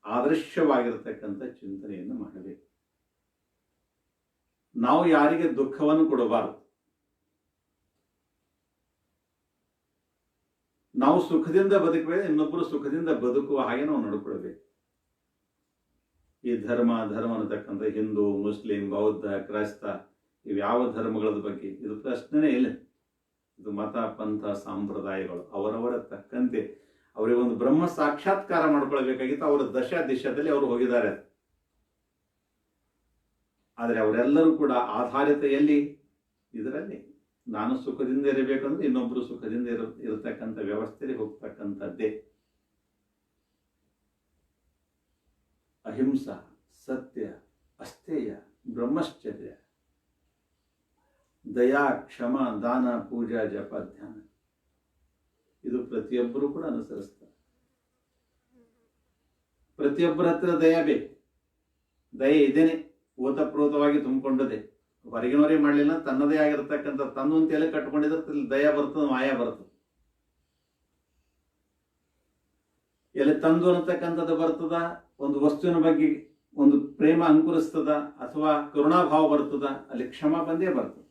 ಆದರ್ಶವಾಗಿರ್ತಕ್ಕಂಥ ಚಿಂತನೆಯನ್ನು ಮಾಡಬೇಕು. ನಾವು ಯಾರಿಗೆ ದುಃಖವನ್ನು ಕೊಡಬಾರದು. ನಾವು ಸುಖದಿಂದ ಬದುಕಬೇಕು, ಇನ್ನೊಬ್ಬರು ಸುಖದಿಂದ ಬದುಕುವ ಹಾಗೆ ನಾವು ನಡ್ಕೊಳ್ಬೇಕು. ಈ ಧರ್ಮ ಅನ್ನತಕ್ಕಂಥ ಹಿಂದೂ, ಮುಸ್ಲಿಂ, ಬೌದ್ಧ, ಕ್ರೈಸ್ತ ಇವ್ಯಾವ ಧರ್ಮಗಳ ಬಗ್ಗೆ ಇದು ಪ್ರಶ್ನೆನೇ ಇಲ್ಲ. ಇದು ಮತ, ಪಂಥ, ಸಂಪ್ರದಾಯಗಳು ಅವರವರ ತಕ್ಕಂತೆ ಅವರಿಗೆ ಒಂದು ಬ್ರಹ್ಮ ಸಾಕ್ಷಾತ್ಕಾರ ಮಾಡ್ಕೊಳ್ಬೇಕಾಗಿತ್ತು. ಅವರ ದಿಶದಲ್ಲಿ ಅವರು ಹೋಗಿದ್ದಾರೆ. ಆದರೆ ಅವರೆಲ್ಲರೂ ಕೂಡ ಆಧಾರಿತೆಯಲ್ಲಿ ಇದರಲ್ಲಿ ನಾನು ಸುಖದಿಂದ ಇರಬೇಕಂದ್ರೆ ಇನ್ನೊಬ್ರು ಸುಖದಿಂದ ಇರತಕ್ಕಂಥ ವ್ಯವಸ್ಥೆಯಲ್ಲಿ ಹೋಗ್ತಕ್ಕಂಥದ್ದೇ. ಅಹಿಂಸಾ, ಸತ್ಯ, ಅಸ್ಥೇಯ, ಬ್ರಹ್ಮಚರ್ಯ, ದಯಾ, ಕ್ಷಮ, ದಾನ, ಪೂಜಾ, ಜಪ, ಧ್ಯಾನ ಇದು ಪ್ರತಿಯೊಬ್ಬರು ಕೂಡ ಅನುಸರಿಸ್ತಾರೆ. ಪ್ರತಿಯೊಬ್ಬರ ಹತ್ರ ದಯ ಬೇಕು. ದಯೆ ಇದೇನೆ, ಓತಪ್ರೋತವಾಗಿ ತುಂಬಿಕೊಂಡದೆ. ಹೊರಗಿನವರೇ ಮಾಡಲಿಲ್ಲ, ತನ್ನದೇ ಆಗಿರತಕ್ಕಂಥ ತನ್ನೊಂದು ತಲೆ ಕಟ್ಕೊಂಡಿದ್ರೆ ದಯ ಬರ್ತದೆ, ಮಾಯ ಬರ್ತದೆ. ಎಲ್ಲಿ ತಂದು ಅನ್ನತಕ್ಕಂಥದ್ದು ಬರ್ತದ, ಒಂದು ವಸ್ತುವಿನ ಬಗ್ಗೆ ಒಂದು ಪ್ರೇಮ ಅಂಕುರಿಸ್ತದ, ಅಥವಾ ಕರುಣಾಭಾವ ಬರ್ತದ, ಅಲ್ಲಿ ಕ್ಷಮ ಬಂದೇ ಬರ್ತದೆ.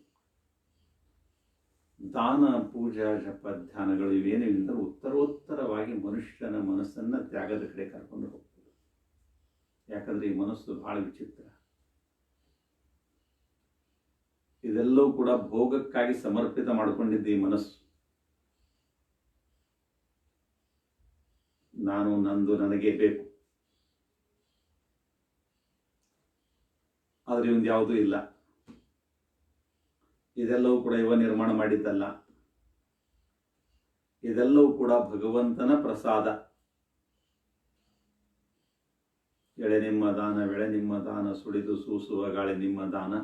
ದಾನ, ಪೂಜಾ, ಜಪ, ಧ್ಯಾನಗಳು ಇವೇನಿಲ್ಲ ಉತ್ತರೋತ್ತರವಾಗಿ ಮನುಷ್ಯನ ಮನಸ್ಸನ್ನ ತ್ಯಾಗದ ಕಡೆ ಕರ್ಕೊಂಡು ಹೋಗ್ತದೆ. ಯಾಕಂದ್ರೆ ಈ ಮನಸ್ಸು ಬಹಳ ವಿಚಿತ್ರ. ಇದೆಲ್ಲವೂ ಕೂಡ ಭೋಗಕ್ಕಾಗಿ ಸಮರ್ಪಿತ ಮಾಡಿಕೊಂಡಿದ್ದ ಈ ಮನಸ್ಸು. ನಾನು, ನಂದು, ನನಗೆ ಬೇಕು. ಆದರೆ ಇವಂದು ಯಾವುದೂ ಇಲ್ಲ. ಇದೆಲ್ಲವೂ ಕೂಡ ಇವ ನಿರ್ಮಾಣ ಮಾಡಿದ್ದಲ್ಲ. ಇದೆಲ್ಲವೂ ಕೂಡ ಭಗವಂತನ ಪ್ರಸಾದ. ಎಳೆ ನಿಮ್ಮ ದಾನ, ಬೆಳೆ ನಿಮ್ಮ ದಾನ, ಸುಳಿದು ಸೂಸುವ ಗಾಳಿ ನಿಮ್ಮ ದಾನ,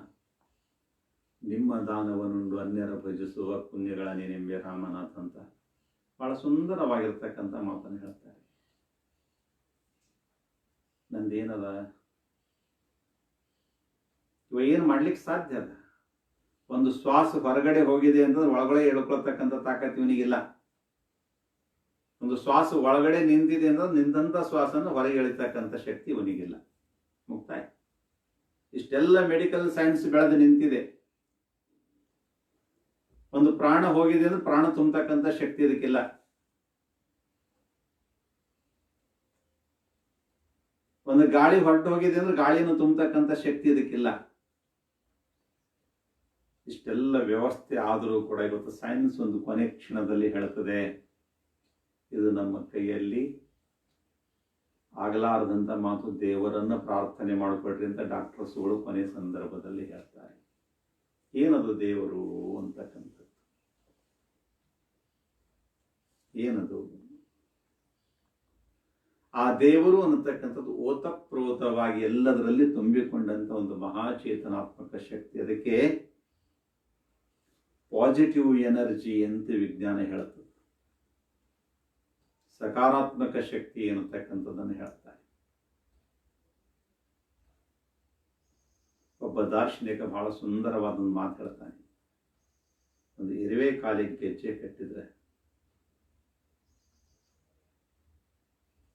ನಿಮ್ಮ ದಾನವನ್ನುಂಡು ಅನ್ಯರ ಭಜಿಸುವ ಪುಣ್ಯಗಳ ನೀನೆಂಬೆ ರಾಮನಾಥ್ ಅಂತ ಬಹಳ ಸುಂದರವಾಗಿರ್ತಕ್ಕಂಥ ಮಾತನ್ನು ಹೇಳ್ತಾರೆ. ನಂದೇನದ ಇವ ಏನು ಮಾಡ್ಲಿಕ್ಕೆ ಸಾಧ್ಯ ಅದ? ಒಂದು ಶ್ವಾಸ ಹೊರಗಡೆ ಹೋಗಿದೆ ಅಂತಂದ್ರೆ ಒಳಗಡೆ ಎಳ್ಕೊಳ್ತಕ್ಕಂಥ ತಾಕತ್ತು ಇವನಿಗಿಲ್ಲ. ಒಂದು ಶ್ವಾಸ ಒಳಗಡೆ ನಿಂತಿದೆ ಅಂದ್ರೆ ನಿಂತ ಶ್ವಾಸನ ಹೊರಗೆ ಎಳಿತಕ್ಕಂಥ ಶಕ್ತಿ ಇವನಿಗಿಲ್ಲ. ಮುಕ್ತಾಯ. ಇಷ್ಟೆಲ್ಲ ಮೆಡಿಕಲ್ ಸೈನ್ಸ್ ಬೆಳೆದು ನಿಂತಿದೆ. ಒಂದು ಪ್ರಾಣ ಹೋಗಿದೆ ಅಂದ್ರೆ ಪ್ರಾಣ ತುಂಬತಕ್ಕಂಥ ಶಕ್ತಿ ಇದಕ್ಕಿಲ್ಲ. ಒಂದು ಗಾಳಿ ಹೊರಟು ಹೋಗಿದೆ ಅಂದ್ರೆ ಗಾಳಿಯನ್ನು ತುಂಬತಕ್ಕಂಥ ಶಕ್ತಿ ಇದಕ್ಕಿಲ್ಲ. ಇಷ್ಟೆಲ್ಲ ವ್ಯವಸ್ಥೆ ಆದರೂ ಕೂಡ ಇವತ್ತು ಸೈನ್ಸ್ ಒಂದು ಕೊನೆ ಕ್ಷಣದಲ್ಲಿ ಹೇಳ್ತದೆ, ಇದು ನಮ್ಮ ಕೈಯಲ್ಲಿ ಆಗಲಾರದಂತ ಮಾತು, ದೇವರನ್ನ ಪ್ರಾರ್ಥನೆ ಮಾಡಿಕೊಡ್ರಿ ಅಂತ ಡಾಕ್ಟರ್ಸ್ಗಳು ಕೊನೆ ಸಂದರ್ಭದಲ್ಲಿ ಹೇಳ್ತಾರೆ. ಏನದು ದೇವರು ಅಂತಕ್ಕಂಥದ್ದು? ಏನದು? ಆ ದೇವರು ಅನ್ನತಕ್ಕಂಥದ್ದು ಓತಪ್ರೋತವಾಗಿ ಎಲ್ಲದರಲ್ಲಿ ತುಂಬಿಕೊಂಡಂತ ಒಂದು ಮಹಾಚೇತನಾತ್ಮಕ ಶಕ್ತಿ. ಅದಕ್ಕೆ ಪಾಸಿಟಿವ್ ಎನರ್ಜಿ ಅಂತ ವಿಜ್ಞಾನ ಹೇಳುತ್ತದೆ. ಸಕಾರಾತ್ಮಕ ಶಕ್ತಿ ಅನ್ನತಕ್ಕಂಥದ್ದನ್ನು ಹೇಳ್ತಾರೆ. ಒಬ್ಬ ದಾರ್ಶನಿಕ ಬಹಳ ಸುಂದರವಾದ ಒಂದು ಮಾತು ಹೇಳ್ತಾನೆ. ಒಂದು ಇರುವೆ ಕಾಲಿಗೆ ಗೆಜ್ಜೆ ಕಟ್ಟಿದ್ರೆ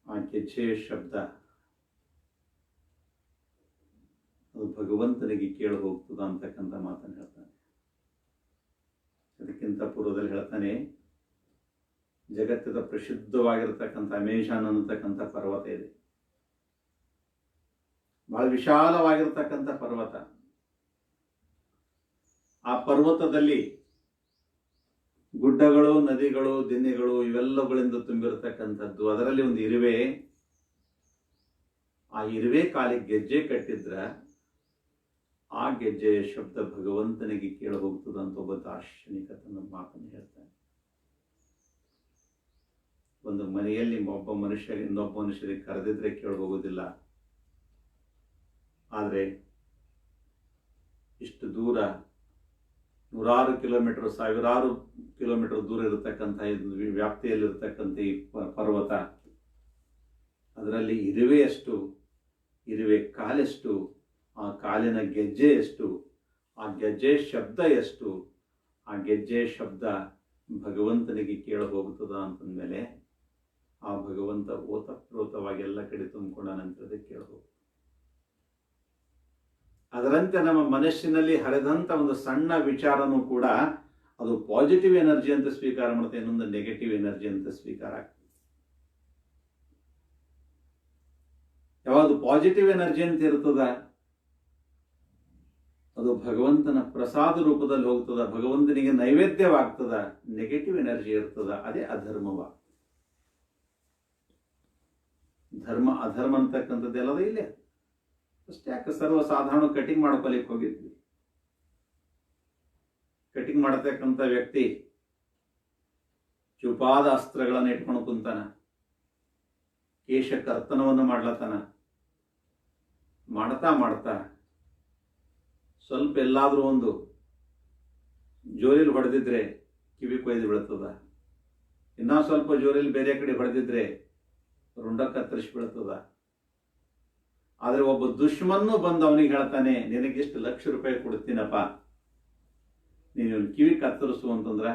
ಆ ಗೆಜ್ಜೆಯ ಶಬ್ದ ಅದು ಭಗವಂತನಿಗೆ ಕೇಳಿ ಹೋಗ್ತದ ಅಂತಕ್ಕಂಥ ಮಾತನ್ನು ಹೇಳ್ತಾನೆ. ಅದಕ್ಕಿಂತ ಪೂರ್ವದಲ್ಲಿ ಹೇಳ್ತಾನೆ, ಜಗತ್ತದ ಪ್ರಸಿದ್ಧವಾಗಿರತಕ್ಕಂಥ ಅಮೇಜಾನ್ ಅನ್ನತಕ್ಕಂಥ ಪರ್ವತ ಇದೆ. ಬಹಳ ವಿಶಾಲವಾಗಿರ್ತಕ್ಕಂಥ ಪರ್ವತ. ಆ ಪರ್ವತದಲ್ಲಿ ಗುಡ್ಡಗಳು, ನದಿಗಳು, ದಿನ್ನೆಗಳು ಇವೆಲ್ಲಗಳಿಂದ ತುಂಬಿರತಕ್ಕಂಥದ್ದು. ಅದರಲ್ಲಿ ಒಂದು ಇರುವೆ. ಆ ಇರುವೆ ಕಾಲಿಗೆ ಗೆಜ್ಜೆ ಕಟ್ಟಿದ್ರ ಆ ಗೆಜ್ಜೆಯ ಶಬ್ದ ಭಗವಂತನಿಗೆ ಕೇಳಿ ಹೋಗ್ತದಂತ ಒಬ್ಬ ದಾರ್ಶನಿಕ ತನ್ನ ಮಾತನ್ನು ಹೇಳ್ತಾನೆ. ಒಂದು ಮನೆಯಲ್ಲಿ ಒಬ್ಬ ಮನುಷ್ಯ ಇನ್ನೊಬ್ಬ ಮನುಷ್ಯರಿಗೆ ಕರೆದಿದ್ರೆ ಕೇಳಿ ಹೋಗೋದಿಲ್ಲ. ಆದರೆ ಇಷ್ಟು ದೂರ, ನೂರಾರು ಕಿಲೋಮೀಟರ್, ಸಾವಿರಾರು ಕಿಲೋಮೀಟರ್ ದೂರ ಇರತಕ್ಕಂಥ ವ್ಯಾಪ್ತಿಯಲ್ಲಿರ್ತಕ್ಕಂಥ ಈ ಪರ್ವತ, ಅದರಲ್ಲಿ ಇರುವೆ ಎಷ್ಟು, ಇರುವೆ ಕಾಲೆಷ್ಟು, ಆ ಕಾಲಿನ ಗೆಜ್ಜೆ ಎಷ್ಟು, ಆ ಗೆಜ್ಜೆ ಶಬ್ದ ಎಷ್ಟು, ಆ ಗೆಜ್ಜೆ ಶಬ್ದ ಭಗವಂತನಿಗೆ ಕೇಳಿ ಹೋಗುತ್ತದ ಅಂತಂದ್ಮೇಲೆ ಆ ಭಗವಂತ ಓತಪ್ರೋತವಾಗಿ ಎಲ್ಲ ಕಡೆ ತುಂಬಿಕೊಂಡ ನಂತರದ ಕೇಳಿ ಹೋಗ್ತದೆ. ಅದರಂತೆ ನಮ್ಮ ಮನಸ್ಸಿನಲ್ಲಿ ಹರಿದಂತ ಒಂದು ಸಣ್ಣ ವಿಚಾರನೂ ಕೂಡ ಅದು ಪಾಸಿಟಿವ್ ಎನರ್ಜಿ ಅಂತ ಸ್ವೀಕಾರ ಮಾಡುತ್ತೆ, ಇನ್ನೊಂದು ನೆಗೆಟಿವ್ ಎನರ್ಜಿ ಅಂತ ಸ್ವೀಕಾರ ಆಗ್ತದೆ. ಯಾವಾಗ ಪಾಸಿಟಿವ್ ಎನರ್ಜಿ ಅಂತ ಇರ್ತದ ಅದು ಭಗವಂತನ ಪ್ರಸಾದ ರೂಪದಲ್ಲಿ ಹೋಗ್ತದ, ಭಗವಂತನಿಗೆ ನೈವೇದ್ಯವಾಗ್ತದ. ನೆಗೆಟಿವ್ ಎನರ್ಜಿ ಇರ್ತದ, ಅದೇ ಅಧರ್ಮವಾಗ್ತದೆ. ಧರ್ಮ ಅಧರ್ಮ ಅಂತಕ್ಕಂಥದ್ದೆಲ್ಲದ ಇಲ್ಲೇ ಅಷ್ಟೇ. ಯಾಕೆ ಸರ್ವಸಾಧಾರಣ ಕಟಿಂಗ್ ಮಾಡ್ಕೊಲಿಕ್ಕೆ ಹೋಗಿದ್ವಿ. ಕಟಿಂಗ್ ಮಾಡತಕ್ಕಂಥ ವ್ಯಕ್ತಿ ಚುಪಾದ ಅಸ್ತ್ರಗಳನ್ನು ಇಟ್ಕೊಂಡು ಕುಂತಾನ, ಕೇಶ ಕರ್ತನವನ್ನು ಮಾಡ್ಲತ್ತಾನ. ಮಾಡ್ತಾ ಮಾಡ್ತಾ ಸ್ವಲ್ಪ ಎಲ್ಲಾದ್ರೂ ಒಂದು ಜೋರಿಲಿ ಹೊಡೆದಿದ್ರೆ ಕಿವಿ ಕೊಯ್ದು ಬೀಳ್ತದ, ಇನ್ನೂ ಸ್ವಲ್ಪ ಜೋರಿಲಿ ಬೇರೆ ಕಡೆ ಹೊಡೆದಿದ್ರೆ ರುಂಡ ಕತ್ತರಿಸಿ ಬೀಳ್ತದ. ಆದ್ರೆ ಒಬ್ಬ ದುಶ್ಮನ್ನು ಬಂದು ಅವನಿಗೆ ಹೇಳ್ತಾನೆ, ನಿನಗೆಷ್ಟು ಲಕ್ಷ ರೂಪಾಯಿ ಕೊಡ್ತೀನಪ್ಪ, ನೀನು ಕಿವಿ ಕತ್ತರಿಸು ಅಂತಂದ್ರ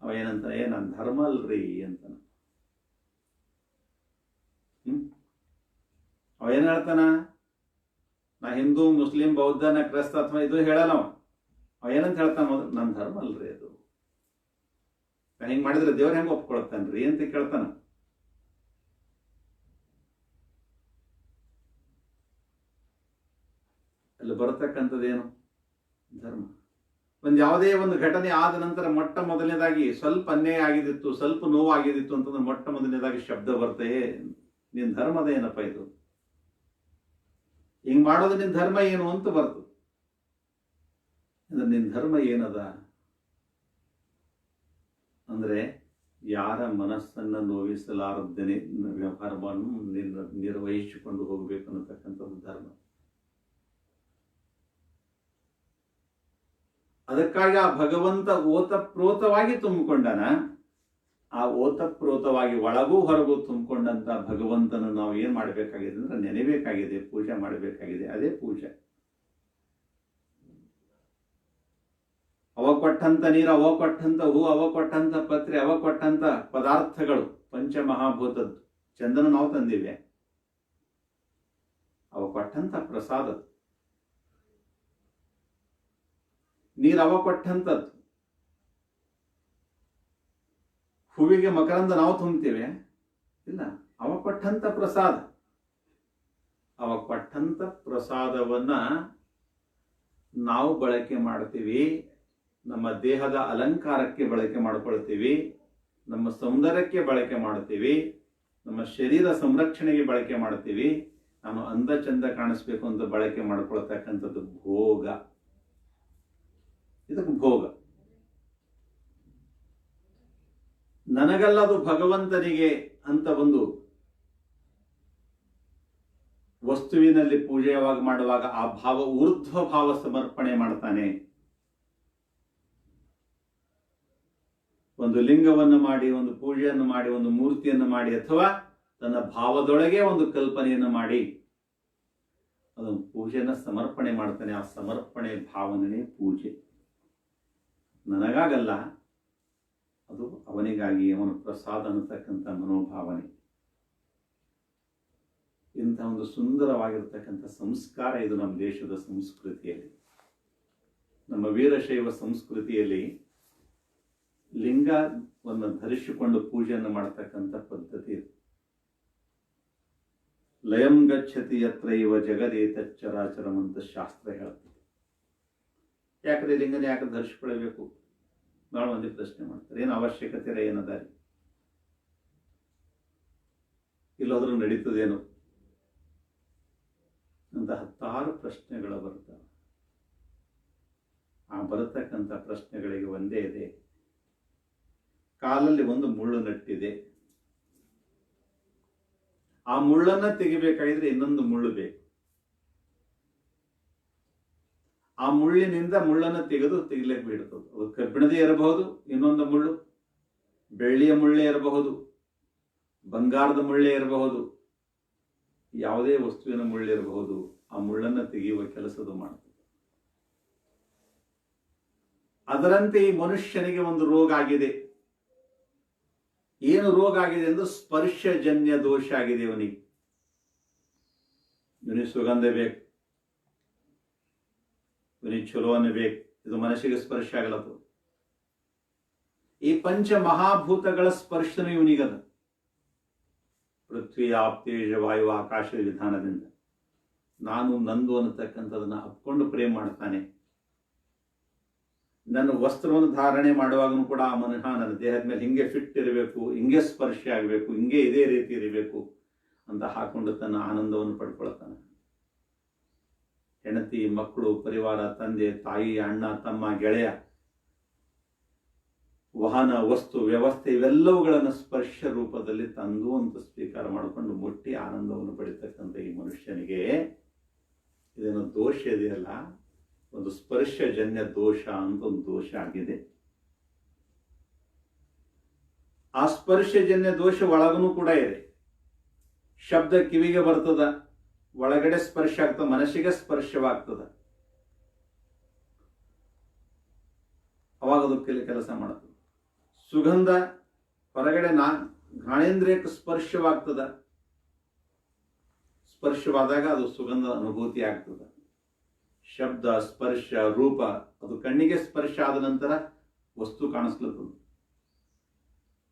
ಅವ ಏನಂತಾನೆ, ನನ್ನ ಧರ್ಮ ಅಲ್ರಿ ಅಂತಾನ. ಅವ ಏನ್ ಹೇಳ್ತಾನ, ನಾ ಹಿಂದೂ, ಮುಸ್ಲಿಂ, ಬೌದ್ಧ, ನಾ ಕ್ರೈಸ್ತ ಅಥವಾ ಇದು ಹೇಳಲ್ಲ. ಅವ ಏನಂತ ಹೇಳ್ತಾನ, ನನ್ನ ಧರ್ಮ ಅಲ್ರಿ ಅದು. ಹಿಂಗ್ ಮಾಡಿದ್ರೆ ದೇವ್ರ ಹೆಂಗ ಒಪ್ಕೊಳ್ತಾನ್ರಿ ಅಂತ ಕೇಳ್ತಾನ. ಅಲ್ಲಿ ಬರತಕ್ಕಂಥದ್ದೇನು, ಧರ್ಮ. ಒಂದು ಯಾವುದೇ ಒಂದು ಘಟನೆ ಆದ ನಂತರ ಮೊಟ್ಟ ಮೊದಲನೇದಾಗಿ ಸ್ವಲ್ಪ ಅನ್ಯಾಯ ಆಗಿದ್ದಿತ್ತು, ಸ್ವಲ್ಪ ನೋವಾಗಿದ್ದಿತ್ತು ಅಂತಂದ್ರೆ ಮೊಟ್ಟ ಮೊದಲನೇದಾಗಿ ಶಬ್ದ ಬರ್ತೇ, ನಿನ್ ಧರ್ಮದ ಏನಪ್ಪ ಇದು, ಹಿಂಗ್ ಮಾಡೋದು ನಿನ್ ಧರ್ಮ ಏನು ಅಂತ ಬರ್ತು. ಅಂದ್ರೆ ನಿನ್ ಧರ್ಮ ಏನದ ಅಂದ್ರೆ ಯಾರ ಮನಸ್ಸನ್ನ ನೋವಿಸಲಾರದ್ದೇನೆ ವ್ಯವಹಾರವನ್ನು ನಿರ್ವಹಿಸಿಕೊಂಡು ಹೋಗಬೇಕು ಅನ್ನತಕ್ಕಂಥದ್ದು ಧರ್ಮ. ಅದಕ್ಕಾಗಿ ಆ ಭಗವಂತ ಓತಪ್ರೋತವಾಗಿ ತುಂಬಿಕೊಂಡನ. ಆ ಓತಪ್ರೋತವಾಗಿ ಒಳಗೂ ಹೊರಗೂ ತುಂಬಿಕೊಂಡಂತ ಭಗವಂತನ ನಾವು ಏನ್ ಮಾಡಬೇಕಾಗಿದೆ ಅಂದ್ರೆ ನೆನೆಬೇಕಾಗಿದೆ, ಪೂಜೆ ಮಾಡಬೇಕಾಗಿದೆ. ಅದೇ ಪೂಜೆ. ಅವ ಕೊಟ್ಟಂತ ನೀರು, ಅವ ಕೊಟ್ಟಂತ ಹೂ, ಅವ ಕೊಟ್ಟಂತ ಪತ್ರೆ, ಅವ ಕೊಟ್ಟಂತ ಪದಾರ್ಥಗಳು ಪಂಚಮಹಾಭೂತದ್ದು. ಚಂದನ ನಾವು ತಂದಿವೆ, ಅವ ಕೊಟ್ಟಂತ ಪ್ರಸಾದ. ನೀರು ಅವ ಕೊಟ್ಟಂತದ್ದು. ಹೂವಿಗೆ ಮಕರಂದ ನಾವು ತುಂಬ್ತೇವೆ ಇಲ್ಲ, ಅವ ಕೊಟ್ಟಂತ ಪ್ರಸಾದ. ಅವ ಕೊಟ್ಟಂತ ಪ್ರಸಾದವನ್ನ ನಾವು ಬಳಕೆ ಮಾಡ್ತೀವಿ, ನಮ್ಮ ದೇಹದ ಅಲಂಕಾರಕ್ಕೆ ಬಳಕೆ ಮಾಡ್ಕೊಳ್ತೀವಿ, ನಮ್ಮ ಸೌಂದರ್ಯಕ್ಕೆ ಬಳಕೆ ಮಾಡ್ತೀವಿ, ನಮ್ಮ ಶರೀರ ಸಂರಕ್ಷಣೆಗೆ ಬಳಕೆ ಮಾಡ್ತೀವಿ. ನಾನು ಅಂದ ಚಂದ ಕಾಣಿಸ್ಬೇಕು ಅಂತ ಬಳಕೆ ಮಾಡ್ಕೊಳ್ತಕ್ಕಂಥದ್ದು ಭೋಗ. ಇದಕ್ಕೆ ಭೋಗ. ನನಗಲ್ಲದು ಭಗವಂತನಿಗೆ ಅಂತ ಒಂದು ವಸ್ತುವಿನಲ್ಲಿ ಪೂಜೆಯಾಗಿ ಮಾಡುವಾಗ ಆ ಭಾವ ಊರ್ಧ್ವ ಭಾವ ಸಮರ್ಪಣೆ ಮಾಡ್ತಾನೆ. ಒಂದು ಲಿಂಗವನ್ನು ಮಾಡಿ, ಒಂದು ಪೂಜೆಯನ್ನು ಮಾಡಿ, ಒಂದು ಮೂರ್ತಿಯನ್ನು ಮಾಡಿ, ಅಥವಾ ತನ್ನ ಭಾವದೊಳಗೆ ಒಂದು ಕಲ್ಪನೆಯನ್ನು ಮಾಡಿ ಅದೊಂದು ಪೂಜೆಯನ್ನು ಸಮರ್ಪಣೆ ಮಾಡ್ತಾನೆ. ಆ ಸಮರ್ಪಣೆ ಭಾವನೆ ಪೂಜೆ. ನನಗಾಗಲ್ಲ, ಅದು ಅವನಿಗಾಗಿ, ಅವನ ಪ್ರಸಾದ ಅನ್ನತಕ್ಕಂಥ ಮನೋಭಾವನೆ. ಇಂಥ ಒಂದು ಸುಂದರವಾಗಿರ್ತಕ್ಕಂಥ ಸಂಸ್ಕಾರ ಇದು ನಮ್ಮ ದೇಶದ ಸಂಸ್ಕೃತಿಯಲ್ಲಿ. ನಮ್ಮ ವೀರಶೈವ ಸಂಸ್ಕೃತಿಯಲ್ಲಿ ಲಿಂಗವನ್ನು ಧರಿಸಿಕೊಂಡು ಪೂಜೆಯನ್ನು ಮಾಡತಕ್ಕಂಥ ಪದ್ಧತಿ ಇದೆ. ಲಯಂ ಗಚ್ಚತಿ ಯತ್ರ ಇವ ಜಗದೇತಚ್ಚರಾಚರಂ ಅಂತ ಶಾಸ್ತ್ರ ಹೇಳುತ್ತೆ. ಯಾಕಂದ್ರೆ ಲಿಂಗನ ಯಾಕೆ ಧರಿಸಿಕೊಳ್ಳಬೇಕು? ಬಹಳ ಮಂದಿ ಪ್ರಶ್ನೆ ಮಾಡ್ತಾರೆ, ಏನು ಅವಶ್ಯಕತೆ ಏನದ, ಇಲ್ಲೋದ್ರೂ ನಡೀತದೇನು ಅಂತ ಹತ್ತಾರು ಪ್ರಶ್ನೆಗಳು ಬರ್ತವೆ. ಆ ಬರತಕ್ಕಂಥ ಪ್ರಶ್ನೆಗಳಿಗೆ ಒಂದೇ ಇದೆ, ಕಾಲಲ್ಲಿ ಒಂದು ಮುಳ್ಳು ನಟ್ಟಿದೆ, ಆ ಮುಳ್ಳನ್ನ ತೆಗಿಬೇಕಾಗಿದ್ರೆ ಇನ್ನೊಂದು ಮುಳ್ಳು ಬೇಕು. ಆ ಮುಳ್ಳಿನಿಂದ ಮುಳ್ಳನ್ನು ತೆಗಿಲಿಕ್ಕೆ ಬಿಡ್ತದೆ. ಅದು ಕಬ್ಬಿಣದೇ ಇರಬಹುದು, ಇನ್ನೊಂದು ಮುಳ್ಳು ಬೆಳ್ಳಿಯ ಮುಳ್ಳೇ ಇರಬಹುದು, ಬಂಗಾರದ ಮುಳ್ಳೇ ಇರಬಹುದು, ಯಾವುದೇ ವಸ್ತುವಿನ ಮುಳ್ಳಿರಬಹುದು. ಆ ಮುಳ್ಳನ್ನು ತೆಗೆಯುವ ಕೆಲಸದ ಮಾಡ್ತದೆ. ಅದರಂತೆ ಈ ಮನುಷ್ಯನಿಗೆ ಒಂದು ರೋಗ ಆಗಿದೆ. ಏನು ರೋಗ ಆಗಿದೆ ಅಂದ್ರೆ ಸ್ಪರ್ಶಜನ್ಯ ದೋಷ ಆಗಿದೆ. ಇವನಿಗೆ ಸುಗಂಧ ಬೇಕು, ಇವನಿಗೆ ಚಲೋ ಬೇಕು, ಇದು ಮನಸ್ಸಿಗೆ ಸ್ಪರ್ಶ ಆಗಲದು. ಈ ಪಂಚ ಮಹಾಭೂತಗಳ ಸ್ಪರ್ಶನ ಇವನಿಗದ. ಪೃಥ್ವಿ ಆಪ್ತೇಜ ವಾಯು ಆಕಾಶದ ವಿಧಾನದಿಂದ ನಾನು ನಂದು ಅನ್ನತಕ್ಕಂಥದನ್ನ ಅಪ್ಕೊಂಡು ಪ್ರೇಮ ಮಾಡ್ತಾನೆ. ನನ್ನ ವಸ್ತ್ರವನ್ನು ಧಾರಣೆ ಮಾಡುವಾಗಲೂ ಕೂಡ ಆ ಮನುಷ್ಯ ನನ್ನ ದೇಹದ ಮೇಲೆ ಹಿಂಗೆ ಫಿಟ್ ಇರಬೇಕು, ಹಿಂಗೆ ಸ್ಪರ್ಶ ಆಗಬೇಕು, ಹಿಂಗೆ ಇದೇ ರೀತಿ ಇರಬೇಕು ಅಂತ ಹಾಕೊಂಡು ತನ್ನ ಆನಂದವನ್ನು ಪಡ್ಕೊಳ್ತಾನೆ. ಹೆಂಡತಿ, ಮಕ್ಕಳು, ಪರಿವಾರ, ತಂದೆ, ತಾಯಿ, ಅಣ್ಣ, ತಮ್ಮ, ಗೆಳೆಯ, ವಾಹನ, ವಸ್ತು, ವ್ಯವಸ್ಥೆ ಇವೆಲ್ಲವುಗಳನ್ನು ಸ್ಪರ್ಶ ರೂಪದಲ್ಲಿ ತಂದು ಅಂತ ಸ್ವೀಕಾರ ಮಾಡಿಕೊಂಡು ಮುಟ್ಟಿ ಆನಂದವನ್ನು ಪಡಿತಕ್ಕಂಥ ಈ ಮನುಷ್ಯನಿಗೆ ಇದೇನೋ ದೋಷ ಇದೆಯಲ್ಲ, ಒಂದು ಸ್ಪರ್ಶಜನ್ಯ ದೋಷ ಅಂತ ಒಂದು ದೋಷ ಆಗಿದೆ. ಆ ಸ್ಪರ್ಶಜನ್ಯ ದೋಷ ಒಳಗನು ಕೂಡ ಇದೆ. ಶಬ್ದ ಕಿವಿಗೆ ಬರ್ತದ, ಒಳಗಡೆ ಸ್ಪರ್ಶ ಆಗ್ತದ, ಮನಸ್ಸಿಗೆ ಸ್ಪರ್ಶವಾಗ್ತದ, ಅವಾಗ ಅದು ಕೆಲಸ ಮಾಡುತ್ತದೆ. ಸುಗಂಧ ಹೊರಗಡೆ ಘ್ರಾಣೇಂದ್ರಿಯಕ್ಕೆ ಸ್ಪರ್ಶವಾಗ್ತದ, ಸ್ಪರ್ಶವಾದಾಗ ಅದು ಸುಗಂಧ ಅನುಭೂತಿ ಆಗ್ತದ. ಶಬ್ದ, ಸ್ಪರ್ಶ, ರೂಪ, ಅದು ಕಣ್ಣಿಗೆ ಸ್ಪರ್ಶ ಆದ ನಂತರ ವಸ್ತು ಕಾಣಿಸ್ಲತ್ತದ.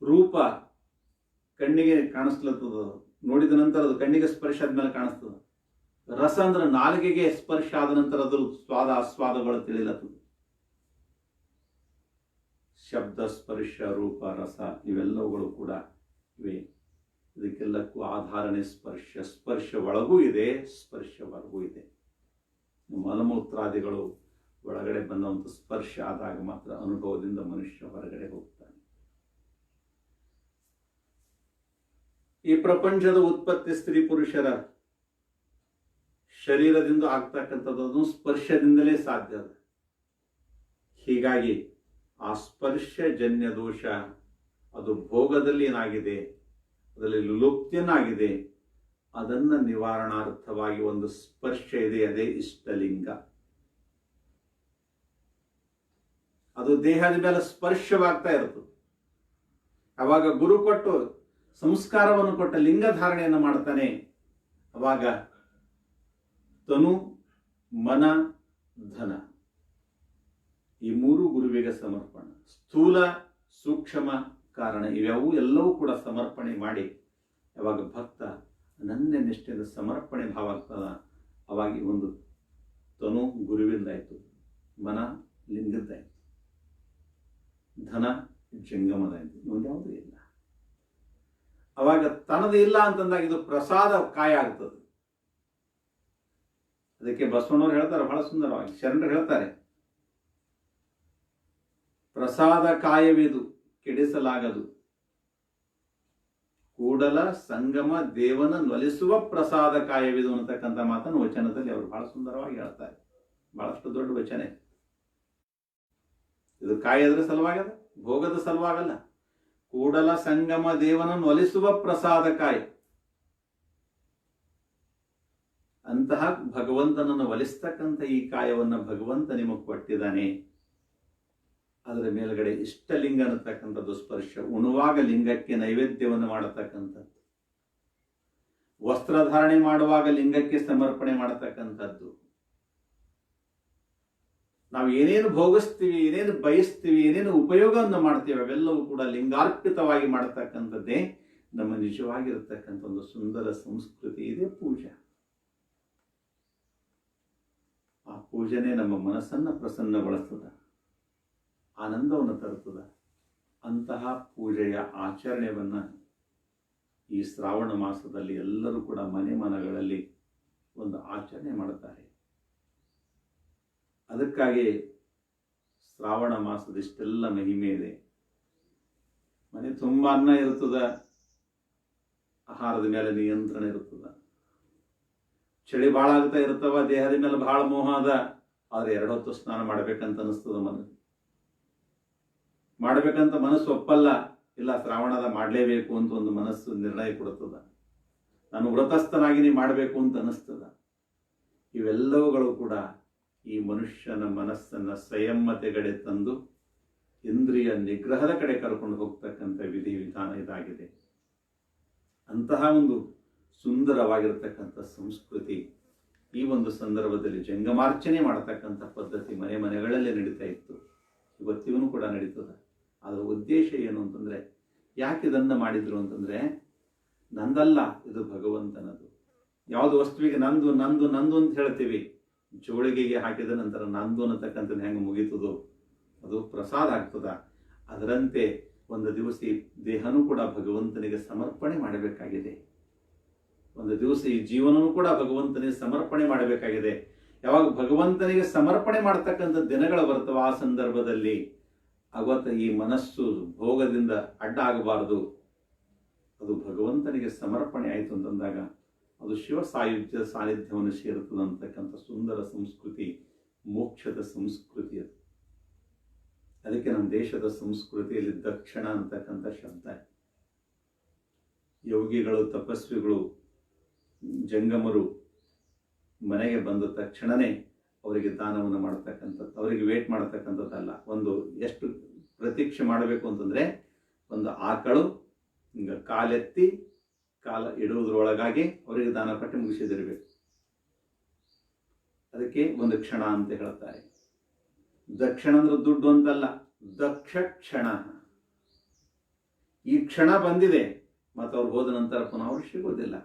ರೂಪ ಕಣ್ಣಿಗೆ ಕಾಣಿಸ್ಲತ್ತದ, ನೋಡಿದ ನಂತರ ಅದು ಕಣ್ಣಿಗೆ ಸ್ಪರ್ಶ ಆದ್ಮೇಲೆ ಕಾಣಿಸ್ತದ. ರಸ ಅಂದ್ರೆ ನಾಲಿಗೆಗೆ ಸ್ಪರ್ಶ ಆದ ನಂತರ ಅದ್ರ ಸ್ವಾದ ಆಸ್ವಾದಗಳು ತಿಳಿಲತ್ತದ. ಶಬ್ದ, ಸ್ಪರ್ಶ, ರೂಪ, ರಸ ಇವೆಲ್ಲವುಗಳು ಕೂಡ ಇವೆ. ಇದಕ್ಕೆಲ್ಲಕ್ಕೂ ಆಧಾರನೇ ಸ್ಪರ್ಶ. ಸ್ಪರ್ಶ ಒಳಗೂ ಇದೆ, ಸ್ಪರ್ಶ ಹೊರಗೂ ಇದೆ. ಮಲಮೂತ್ರಾದಿಗಳು ಒಳಗಡೆ ಬಂದಂಥ ಸ್ಪರ್ಶ ಆದಾಗ ಮಾತ್ರ ಅನುಭವದಿಂದ ಮನುಷ್ಯ ಹೊರಗಡೆ ಹೋಗ್ತಾನೆ. ಈ ಪ್ರಪಂಚದ ಉತ್ಪತ್ತಿ ಸ್ತ್ರೀ ಪುರುಷರ ಶರೀರದಿಂದ ಆಗ್ತಕ್ಕಂಥದ್ದು ಸ್ಪರ್ಶದಿಂದಲೇ ಸಾಧ್ಯ. ಹೀಗಾಗಿ ಆ ಸ್ಪರ್ಶಜನ್ಯ ದೋಷ ಅದು ಭೋಗದಲ್ಲಿ ಏನಾಗಿದೆ, ಅದರಲ್ಲಿ ಲುಪ್ತಿಯನ್ನಾಗಿದೆ. ಅದನ್ನ ನಿವಾರಣಾರ್ಥವಾಗಿ ಒಂದು ಸ್ಪರ್ಶ ಇದೆ, ಅದೇ ಇಷ್ಟಲಿಂಗ. ಅದು ದೇಹದ ಮೇಲೆ ಸ್ಪರ್ಶವಾಗ್ತಾ ಇರ್ತದೆ. ಅವಾಗ ಗುರು ಕೊಟ್ಟು ಸಂಸ್ಕಾರವನ್ನು ಕೊಟ್ಟ ಲಿಂಗ ಧಾರಣೆಯನ್ನು ಮಾಡ್ತಾನೆ. ಅವಾಗ ತನು, ಮನ, ಧನ ಈ ಮೂರು ಗುರುವಿಗೆ ಸಮರ್ಪಣೆ. ಸ್ಥೂಲ, ಸೂಕ್ಷ್ಮ, ಕಾರಣ ಇವ್ಯಾವು ಎಲ್ಲವೂ ಕೂಡ ಸಮರ್ಪಣೆ ಮಾಡಿ ಯಾವಾಗ ಭಕ್ತ ಅನನ್ಯ ನಿಷ್ಠೆಯಿಂದ ಸಮರ್ಪಣೆ ಭಾವ ಆಗ್ತದ, ಅವಾಗ ಒಂದು ತನು ಗುರುವಿಂದಾಯ್ತು, ಮನ ಲಿಂಗದ್ದಾಯ್ತು, ಧನ ಜಂಗಮದಾಯ್ತು, ಇನ್ನೊಂದ್ಯಾವುದೂ ಇಲ್ಲ. ಅವಾಗ ತನದು ಇಲ್ಲ ಅಂತಂದಾಗ ಇದು ಪ್ರಸಾದ ಕಾಯ ಆಗ್ತದೆ. ಅದಕ್ಕೆ ಬಸವಣ್ಣವ್ರು ಹೇಳ್ತಾರೆ ಬಹಳ ಸುಂದರವಾಗಿ, ಶರಣರು ಹೇಳ್ತಾರೆ, ಪ್ರಸಾದ ಕಾಯವಿದು ಕೆಡಿಸಲಾಗದು, ಕೂಡಲ ಸಂಗಮ ದೇವನ ನೊಲಿಸುವ ಪ್ರಸಾದ ಕಾಯವಿದು ಅನ್ನತಕ್ಕಂಥ ಮಾತನ್ನು ವಚನದಲ್ಲಿ ಅವರು ಬಹಳ ಸುಂದರವಾಗಿ ಹೇಳ್ತಾರೆ. ಬಹಳಷ್ಟು ದೊಡ್ಡ ವಚನ. ಇದು ಕಾಯದ್ರ ಸಲುವಾಗದ, ಭೋಗದ ಸಲುವಾಗಲ್ಲ. ಕೂಡಲ ಸಂಗಮ ದೇವನ ನೊಲಿಸುವ ಪ್ರಸಾದ ಕಾಯ. ಅಂತಹ ಭಗವಂತನನ್ನು ಒಲಿಸ್ತಕ್ಕಂಥ ಈ ಕಾಯವನ್ನು ಭಗವಂತ ನಿಮಗೆ ಕೊಟ್ಟಿದ್ದಾನೆ. ಅದರ ಮೇಲ್ಗಡೆ ಇಷ್ಟಲಿಂಗ ಅನ್ನತಕ್ಕಂಥದ್ದು ಸ್ಪರ್ಶ. ಉಣುವಾಗ ಲಿಂಗಕ್ಕೆ ನೈವೇದ್ಯವನ್ನು ಮಾಡತಕ್ಕಂಥದ್ದು, ವಸ್ತ್ರಧಾರಣೆ ಮಾಡುವಾಗ ಲಿಂಗಕ್ಕೆ ಸಮರ್ಪಣೆ ಮಾಡತಕ್ಕಂಥದ್ದು, ನಾವು ಏನೇನು ಭೋಗಿಸ್ತೀವಿ, ಏನೇನು ಬಯಸ್ತೀವಿ, ಏನೇನು ಉಪಯೋಗವನ್ನು ಮಾಡ್ತೀವಿ ಅವೆಲ್ಲವೂ ಕೂಡ ಲಿಂಗಾರ್ಪಿತವಾಗಿ ಮಾಡತಕ್ಕಂಥದ್ದೇ ನಮ್ಮ ನಿಜವಾಗಿರತಕ್ಕಂಥ ಒಂದು ಸುಂದರ ಸಂಸ್ಕೃತಿ. ಇದೆ ಪೂಜಾ. ಆ ಪೂಜನೆ ನಮ್ಮ ಮನಸ್ಸನ್ನು ಪ್ರಸನ್ನಗೊಳಿಸ್ತದ, ಆನಂದವನ್ನು ತರುತ್ತದೆ. ಅಂತಹ ಪೂಜೆಯ ಆಚರಣೆಯನ್ನ ಈ ಶ್ರಾವಣ ಮಾಸದಲ್ಲಿ ಎಲ್ಲರೂ ಕೂಡ ಮನೆ ಮನಗಳಲ್ಲಿ ಒಂದು ಆಚರಣೆ ಮಾಡುತ್ತಾರೆ. ಅದಕ್ಕಾಗಿ ಶ್ರಾವಣ ಮಾಸದ ಇಷ್ಟೆಲ್ಲ ಮಹಿಮೆ ಇದೆ. ಮನೆ ತುಂಬ ಅನ್ನ ಇರ್ತದ, ಆಹಾರದ ಮೇಲೆ ನಿಯಂತ್ರಣ ಇರ್ತದ, ಚಳಿ ಭಾಳ ಆಗ್ತಾ ಇರ್ತವ, ದೇಹದ ಮೇಲೆ ಬಹಳ ಮೋಹ ಅದ. ಆದ್ರೆ 2 ಹೊತ್ತು ಸ್ನಾನ ಮಾಡ್ಬೇಕಂತ ಅನಿಸ್ತದ. ಮಾಡ್ಬೇಕಂತ ಮನಸ್ಸು ಒಪ್ಪಲ್ಲ. ಇಲ್ಲ, ಶ್ರಾವಣದ ಮಾಡಲೇಬೇಕು ಅಂತ ಒಂದು ಮನಸ್ಸು ನಿರ್ಣಯ ಕೊಡುತ್ತದ. ನಾನು ವ್ರತಸ್ಥನಾಗಿ ಮಾಡಬೇಕು ಅಂತ ಅನಿಸ್ತದ. ಇವೆಲ್ಲವುಗಳು ಕೂಡ ಈ ಮನುಷ್ಯನ ಮನಸ್ಸನ್ನ ಸಂಯಮತೆಗಡೆ ತಂದು ಇಂದ್ರಿಯ ನಿಗ್ರಹದ ಕಡೆ ಕರ್ಕೊಂಡು ಹೋಗ್ತಕ್ಕಂಥ ವಿಧಿ ವಿಧಾನ ಇದಾಗಿದೆ. ಅಂತಹ ಒಂದು ಸುಂದರವಾಗಿರತಕ್ಕಂಥ ಸಂಸ್ಕೃತಿ ಈ ಒಂದು ಸಂದರ್ಭದಲ್ಲಿ ಜಂಗಮಾರ್ಚನೆ ಮಾಡತಕ್ಕಂಥ ಪದ್ಧತಿ ಮನೆ ಮನೆಗಳಲ್ಲೇ ನಡೀತಾ ಇತ್ತು. ಇವತ್ತಿಗೂ ಕೂಡ ನಡೀತದೆ. ಅದರ ಉದ್ದೇಶ ಏನು ಅಂತಂದ್ರೆ, ಯಾಕೆ ಇದನ್ನ ಮಾಡಿದ್ರು ಅಂತಂದ್ರೆ, ನಂದಲ್ಲ, ಇದು ಭಗವಂತನದು. ಯಾವುದು ವಸ್ತುವಿಗೆ ನಂದು ನಂದು ನಂದು ಅಂತ ಹೇಳ್ತೀವಿ, ಜೋಳಿಗೆಗೆ ಹಾಕಿದ ನಂತರ ನಂದು ಅನ್ನತಕ್ಕಂಥದ್ದು ಹೆಂಗೆ ಮುಗೀತದೋ ಅದು ಪ್ರಸಾದ ಆಗ್ತದ. ಅದರಂತೆ ಒಂದು ದಿವಸ ಈ ದೇಹನೂ ಕೂಡ ಭಗವಂತನಿಗೆ ಸಮರ್ಪಣೆ ಮಾಡಬೇಕಾಗಿದೆ. ಒಂದು ದಿವಸ ಈ ಜೀವನನೂ ಕೂಡ ಭಗವಂತನಿಗೆ ಸಮರ್ಪಣೆ ಮಾಡಬೇಕಾಗಿದೆ. ಯಾವಾಗ ಭಗವಂತನಿಗೆ ಸಮರ್ಪಣೆ ಮಾಡತಕ್ಕಂಥ ದಿನಗಳು ಬರ್ತವೆ, ಆ ಸಂದರ್ಭದಲ್ಲಿ ಅವತ್ತು ಈ ಮನಸ್ಸು ಭೋಗದಿಂದ ಅಡ್ಡ ಆಗಬಾರದು. ಅದು ಭಗವಂತನಿಗೆ ಸಮರ್ಪಣೆ ಆಯಿತು ಅಂತಂದಾಗ ಅದು ಶಿವ ಸಾನ್ನಿಧ್ಯವನ್ನು ಸೇರುತ್ತದೆ ಅಂತಕ್ಕಂಥ ಸುಂದರ ಸಂಸ್ಕೃತಿ, ಮೋಕ್ಷದ ಸಂಸ್ಕೃತಿ ಅದು. ಅದಕ್ಕೆ ನಮ್ಮ ದೇಶದ ಸಂಸ್ಕೃತಿಯಲ್ಲಿ ದಕ್ಷಿಣ ಅಂತಕ್ಕಂಥ ಶಬ್ದ. ಯೋಗಿಗಳು, ತಪಸ್ವಿಗಳು, ಜಂಗಮರು ಮನೆಗೆ ಬಂದ ತಕ್ಷಣನೇ ಅವರಿಗೆ ದಾನವನ್ನು ಮಾಡತಕ್ಕಂಥದ್ದು, ಅವರಿಗೆ ವೇಟ್ ಮಾಡತಕ್ಕಂಥದ್ದಲ್ಲ. ಒಂದು ಎಷ್ಟು ಪ್ರತೀಕ್ಷೆ ಮಾಡಬೇಕು ಅಂತಂದ್ರೆ, ಒಂದು ಆಕಳು ಹಿಂಗ ಕಾಲೆತ್ತಿ ಕಾಲ ಇಡುವುದರೊಳಗಾಗಿ ಅವರಿಗೆ ದಾನ ಕೊಟ್ಟು ಮುಗಿಸಿದಿರಬೇಕು. ಅದಕ್ಕೆ ಒಂದು ಕ್ಷಣ ಅಂತ ಹೇಳ್ತಾರೆ. ದಕ್ಷಿಣ ಅಂದ್ರೆ ದುಡ್ಡು ಅಂತಲ್ಲ, ದಕ್ಷ ಕ್ಷಣ. ಈ ಕ್ಷಣ ಬಂದಿದೆ, ಮತ್ತು ಅವ್ರು ಹೋದ ನಂತರ ಪುನಃ ಅವ್ರು ಸಿಗೋದಿಲ್ಲ.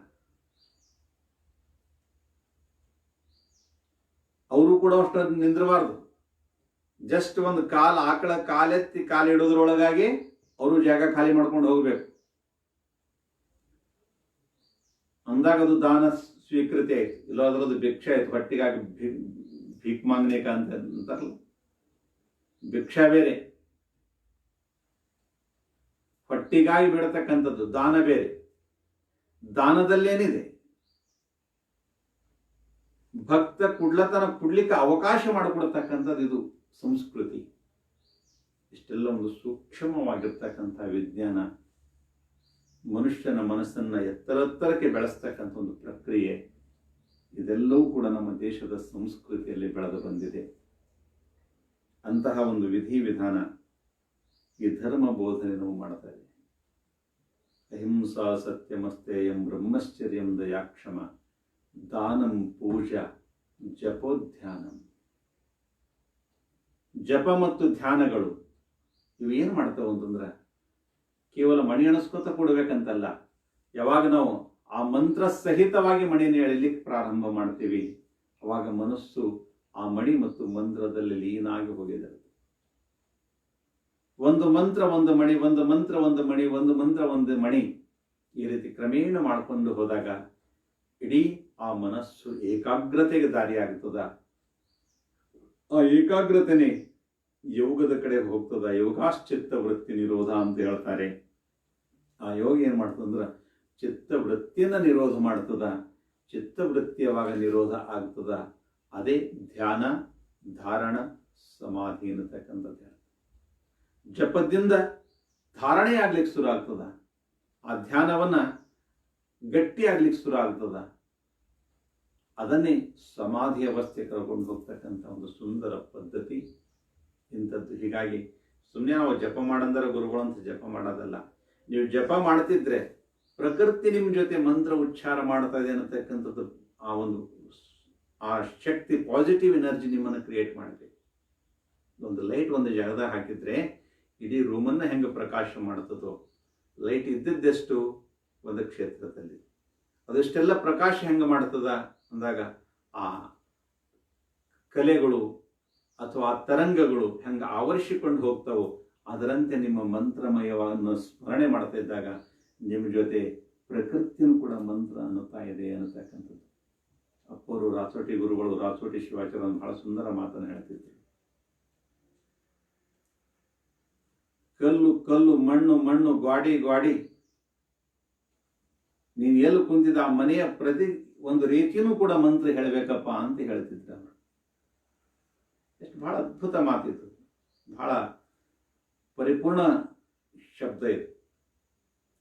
ಕೂಡ ಅಷ್ಟು ನಿಂದ್ರಬಾರ್ದು. ಜಸ್ಟ್ ಒಂದು ಆಕಳ ಕಾಲೆತ್ತಿ ಕಾಲಿಡೋದ್ರೊಳಗಾಗಿ ಅವರು ಜಾಗ ಖಾಲಿ ಮಾಡ್ಕೊಂಡು ಹೋಗ್ಬೇಕು. ಅಂದಾಗ ಅದು ದಾನ ಸ್ವೀಕೃತಿ ಆಯ್ತು. ಇಲ್ಲ ಅದರದ್ದು ಭಿಕ್ಷೆ ಆಯ್ತು. ಹೊಟ್ಟಿಗಾಗಿ ಭೀಕ್ ಮಾಂಗ್ನೇಕ ಅಂತಾರಲ್ಲ, ಭಿಕ್ಷಾ ಬೇರೆ, ಹೊಟ್ಟಿಗಾಗಿ ಬಿಡತಕ್ಕಂಥದ್ದು ದಾನ ಬೇರೆ. ದಾನದಲ್ಲೇನಿದೆ, ಭಕ್ತ ಕುಡ್ಲಿಕ್ಕೆ ಅವಕಾಶ ಮಾಡಿಕೊಡ್ತಕ್ಕಂಥದ್ದು ಇದು ಸಂಸ್ಕೃತಿ. ಇಷ್ಟೆಲ್ಲ ಒಂದು ಸೂಕ್ಷ್ಮವಾಗಿರ್ತಕ್ಕಂಥ ವಿಜ್ಞಾನ ಮನುಷ್ಯನ ಮನಸ್ಸನ್ನ ಎತ್ತರಕ್ಕೆ ಬೆಳೆಸ್ತಕ್ಕಂಥ ಒಂದು ಪ್ರಕ್ರಿಯೆ. ಇದೆಲ್ಲವೂ ಕೂಡ ನಮ್ಮ ದೇಶದ ಸಂಸ್ಕೃತಿಯಲ್ಲಿ ಬೆಳೆದು ಬಂದಿದೆ. ಅಂತಹ ಒಂದು ವಿಧಿವಿಧಾನ ಈ ಧರ್ಮ ಬೋಧನೆ ನಾವು ಮಾಡ್ತಾ ಇದ್ದೀವಿ. ಅಹಿಂಸಾ ಸತ್ಯಮಸ್ತೇಯಂ ಬ್ರಹ್ಮಶ್ಚರ್ಯಂ ದಯಾಕ್ಷಮ ದಾನಂ ಪೂಜಾ ಜಪೋಧ್ಯಾನಂ. ಜಪ ಮತ್ತು ಧ್ಯಾನಗಳು ಇವು ಏನು ಮಾಡ್ತಾವ ಅಂತಂದ್ರೆ ಕೇವಲ ಮಣಿ ಅಣಿಸ್ಕೊತ ಕೊಡ್ಬೇಕಂತಲ್ಲ. ಯಾವಾಗ ನಾವು ಆ ಮಂತ್ರ ಸಹಿತವಾಗಿ ಮಣಿನ ಎಳಿಲಿಕ್ಕೆ ಪ್ರಾರಂಭ ಮಾಡ್ತೀವಿ, ಅವಾಗ ಮನಸ್ಸು ಆ ಮಣಿ ಮತ್ತು ಮಂತ್ರದಲ್ಲಿ ಲೀನಾಗಿ ಹೋಗಿದೆ. ಒಂದು ಮಂತ್ರ ಒಂದು ಮಣಿ, ಒಂದು ಮಂತ್ರ ಒಂದು ಮಣಿ, ಒಂದು ಮಂತ್ರ ಒಂದು ಮಣಿ, ಈ ರೀತಿ ಕ್ರಮೇಣ ಮಾಡಿಕೊಂಡು ಹೋದಾಗ ಇಡೀ ಆ ಮನಸ್ಸು ಏಕಾಗ್ರತೆಗೆ ದಾರಿಯಾಗ್ತದ. ಆ ಏಕಾಗ್ರತೆನೇ ಯೋಗದ ಕಡೆ ಹೋಗ್ತದ. ಯೋಗಾಶ್ಚಿತ್ತ ವೃತ್ತಿ ನಿರೋಧ ಅಂತ ಹೇಳ್ತಾರೆ. ಆ ಯೋಗ ಏನ್ ಮಾಡ್ತದಂದ್ರ ಚಿತ್ತವೃತ್ತಿಯನ್ನ ನಿರೋಧ ಮಾಡ್ತದ. ಚಿತ್ತವೃತ್ತಿ ಯಾವಾಗ ನಿರೋಧ ಆಗ್ತದ ಅದೇ ಧ್ಯಾನ, ಧಾರಣ, ಸಮಾಧಿ ಅನ್ನತಕ್ಕಂಥದ್ದು. ಜಪದಿಂದ ಧಾರಣೆ ಆಗ್ಲಿಕ್ಕೆ ಶುರು ಆಗ್ತದ. ಆ ಧ್ಯಾನವನ್ನ ಗಟ್ಟಿ ಆಗ್ಲಿಕ್ಕೆ ಶುರು ಆಗ್ತದ. ಅದನ್ನೇ ಸಮಾಧಿ ಅವಸ್ಥೆ ಕರ್ಕೊಂಡು ಹೋಗ್ತಕ್ಕಂಥ ಒಂದು ಸುಂದರ ಪದ್ಧತಿ ಇಂಥದ್ದು. ಹೀಗಾಗಿ ಸುಮ್ಮನೆ ನಾವು ಜಪ ಮಾಡಂದ್ರೆ ಗುರುಗಳಂತ ಜಪ ಮಾಡೋದಲ್ಲ. ನೀವು ಜಪ ಮಾಡ್ತಿದ್ರೆ ಪ್ರಕೃತಿ ನಿಮ್ಮ ಜೊತೆ ಮಂತ್ರ ಉಚ್ಚಾರ ಮಾಡ್ತಾ ಇದೆ ಅನ್ನತಕ್ಕಂಥದ್ದು ಆ ಶಕ್ತಿ, ಪಾಸಿಟಿವ್ ಎನರ್ಜಿ ನಿಮ್ಮನ್ನು ಕ್ರಿಯೇಟ್ ಮಾಡಬೇಕು. ಒಂದು ಲೈಟ್ ಒಂದು ಜಾಗದಾಗ ಹಾಕಿದ್ರೆ ಇಡೀ ರೂಮನ್ನ ಹೆಂಗೆ ಪ್ರಕಾಶ ಮಾಡ್ತದೋ, ಲೈಟ್ ಇದ್ದಿದ್ದೆಷ್ಟು ಒಂದು ಕ್ಷೇತ್ರದಲ್ಲಿ ಅದೆಷ್ಟೆಲ್ಲ ಪ್ರಕಾಶ ಹೆಂಗೆ ಮಾಡ್ತದ ಅಂದಾಗ ಆ ಕಲೆಗಳು ಅಥವಾ ಆ ತರಂಗಗಳು ಹೆಂಗೆ ಆವರಿಸಿಕೊಂಡು ಹೋಗ್ತಾವೋ ಅದರಂತೆ ನಿಮ್ಮ ಮಂತ್ರಮಯವನ್ನು ಸ್ಮರಣೆ ಮಾಡ್ತಾ ಇದ್ದಾಗ ನಿಮ್ಮ ಜೊತೆ ಪ್ರಕೃತಿಯೂ ಕೂಡ ಮಂತ್ರ ಅನ್ನುತ್ತಾ ಇದೆ ಅನ್ನತಕ್ಕಂಥದ್ದು. ಅಪ್ಪರು ರಾಚೋಟಿ ಗುರುಗಳು, ರಾಚೋಟಿ ಶಿವಾಚಾರ್ಯ ಬಹಳ ಸುಂದರ ಮಾತನ್ನು ಹೇಳ್ತಿದ್ರು. ಕಲ್ಲು ಕಲ್ಲು, ಮಣ್ಣು ಮಣ್ಣು, ಗಾಡಿ ಗಾಡಿ, ನೀನು ಎಲ್ಲಿ ಕುಂತಿದ್ದ ಆ ಮನೆಯ ಪ್ರತಿ ಒಂದು ರೀತಿಯೂ ಕೂಡ ಮಂತ್ರ ಹೇಳಬೇಕಪ್ಪ ಅಂತ ಹೇಳ್ತಿದ್ರು ಅವರು. ಎಷ್ಟು ಬಹಳ ಅದ್ಭುತ ಮಾತಿತ್ತು, ಬಹಳ ಪರಿಪೂರ್ಣ ಶಬ್ದ ಇದು.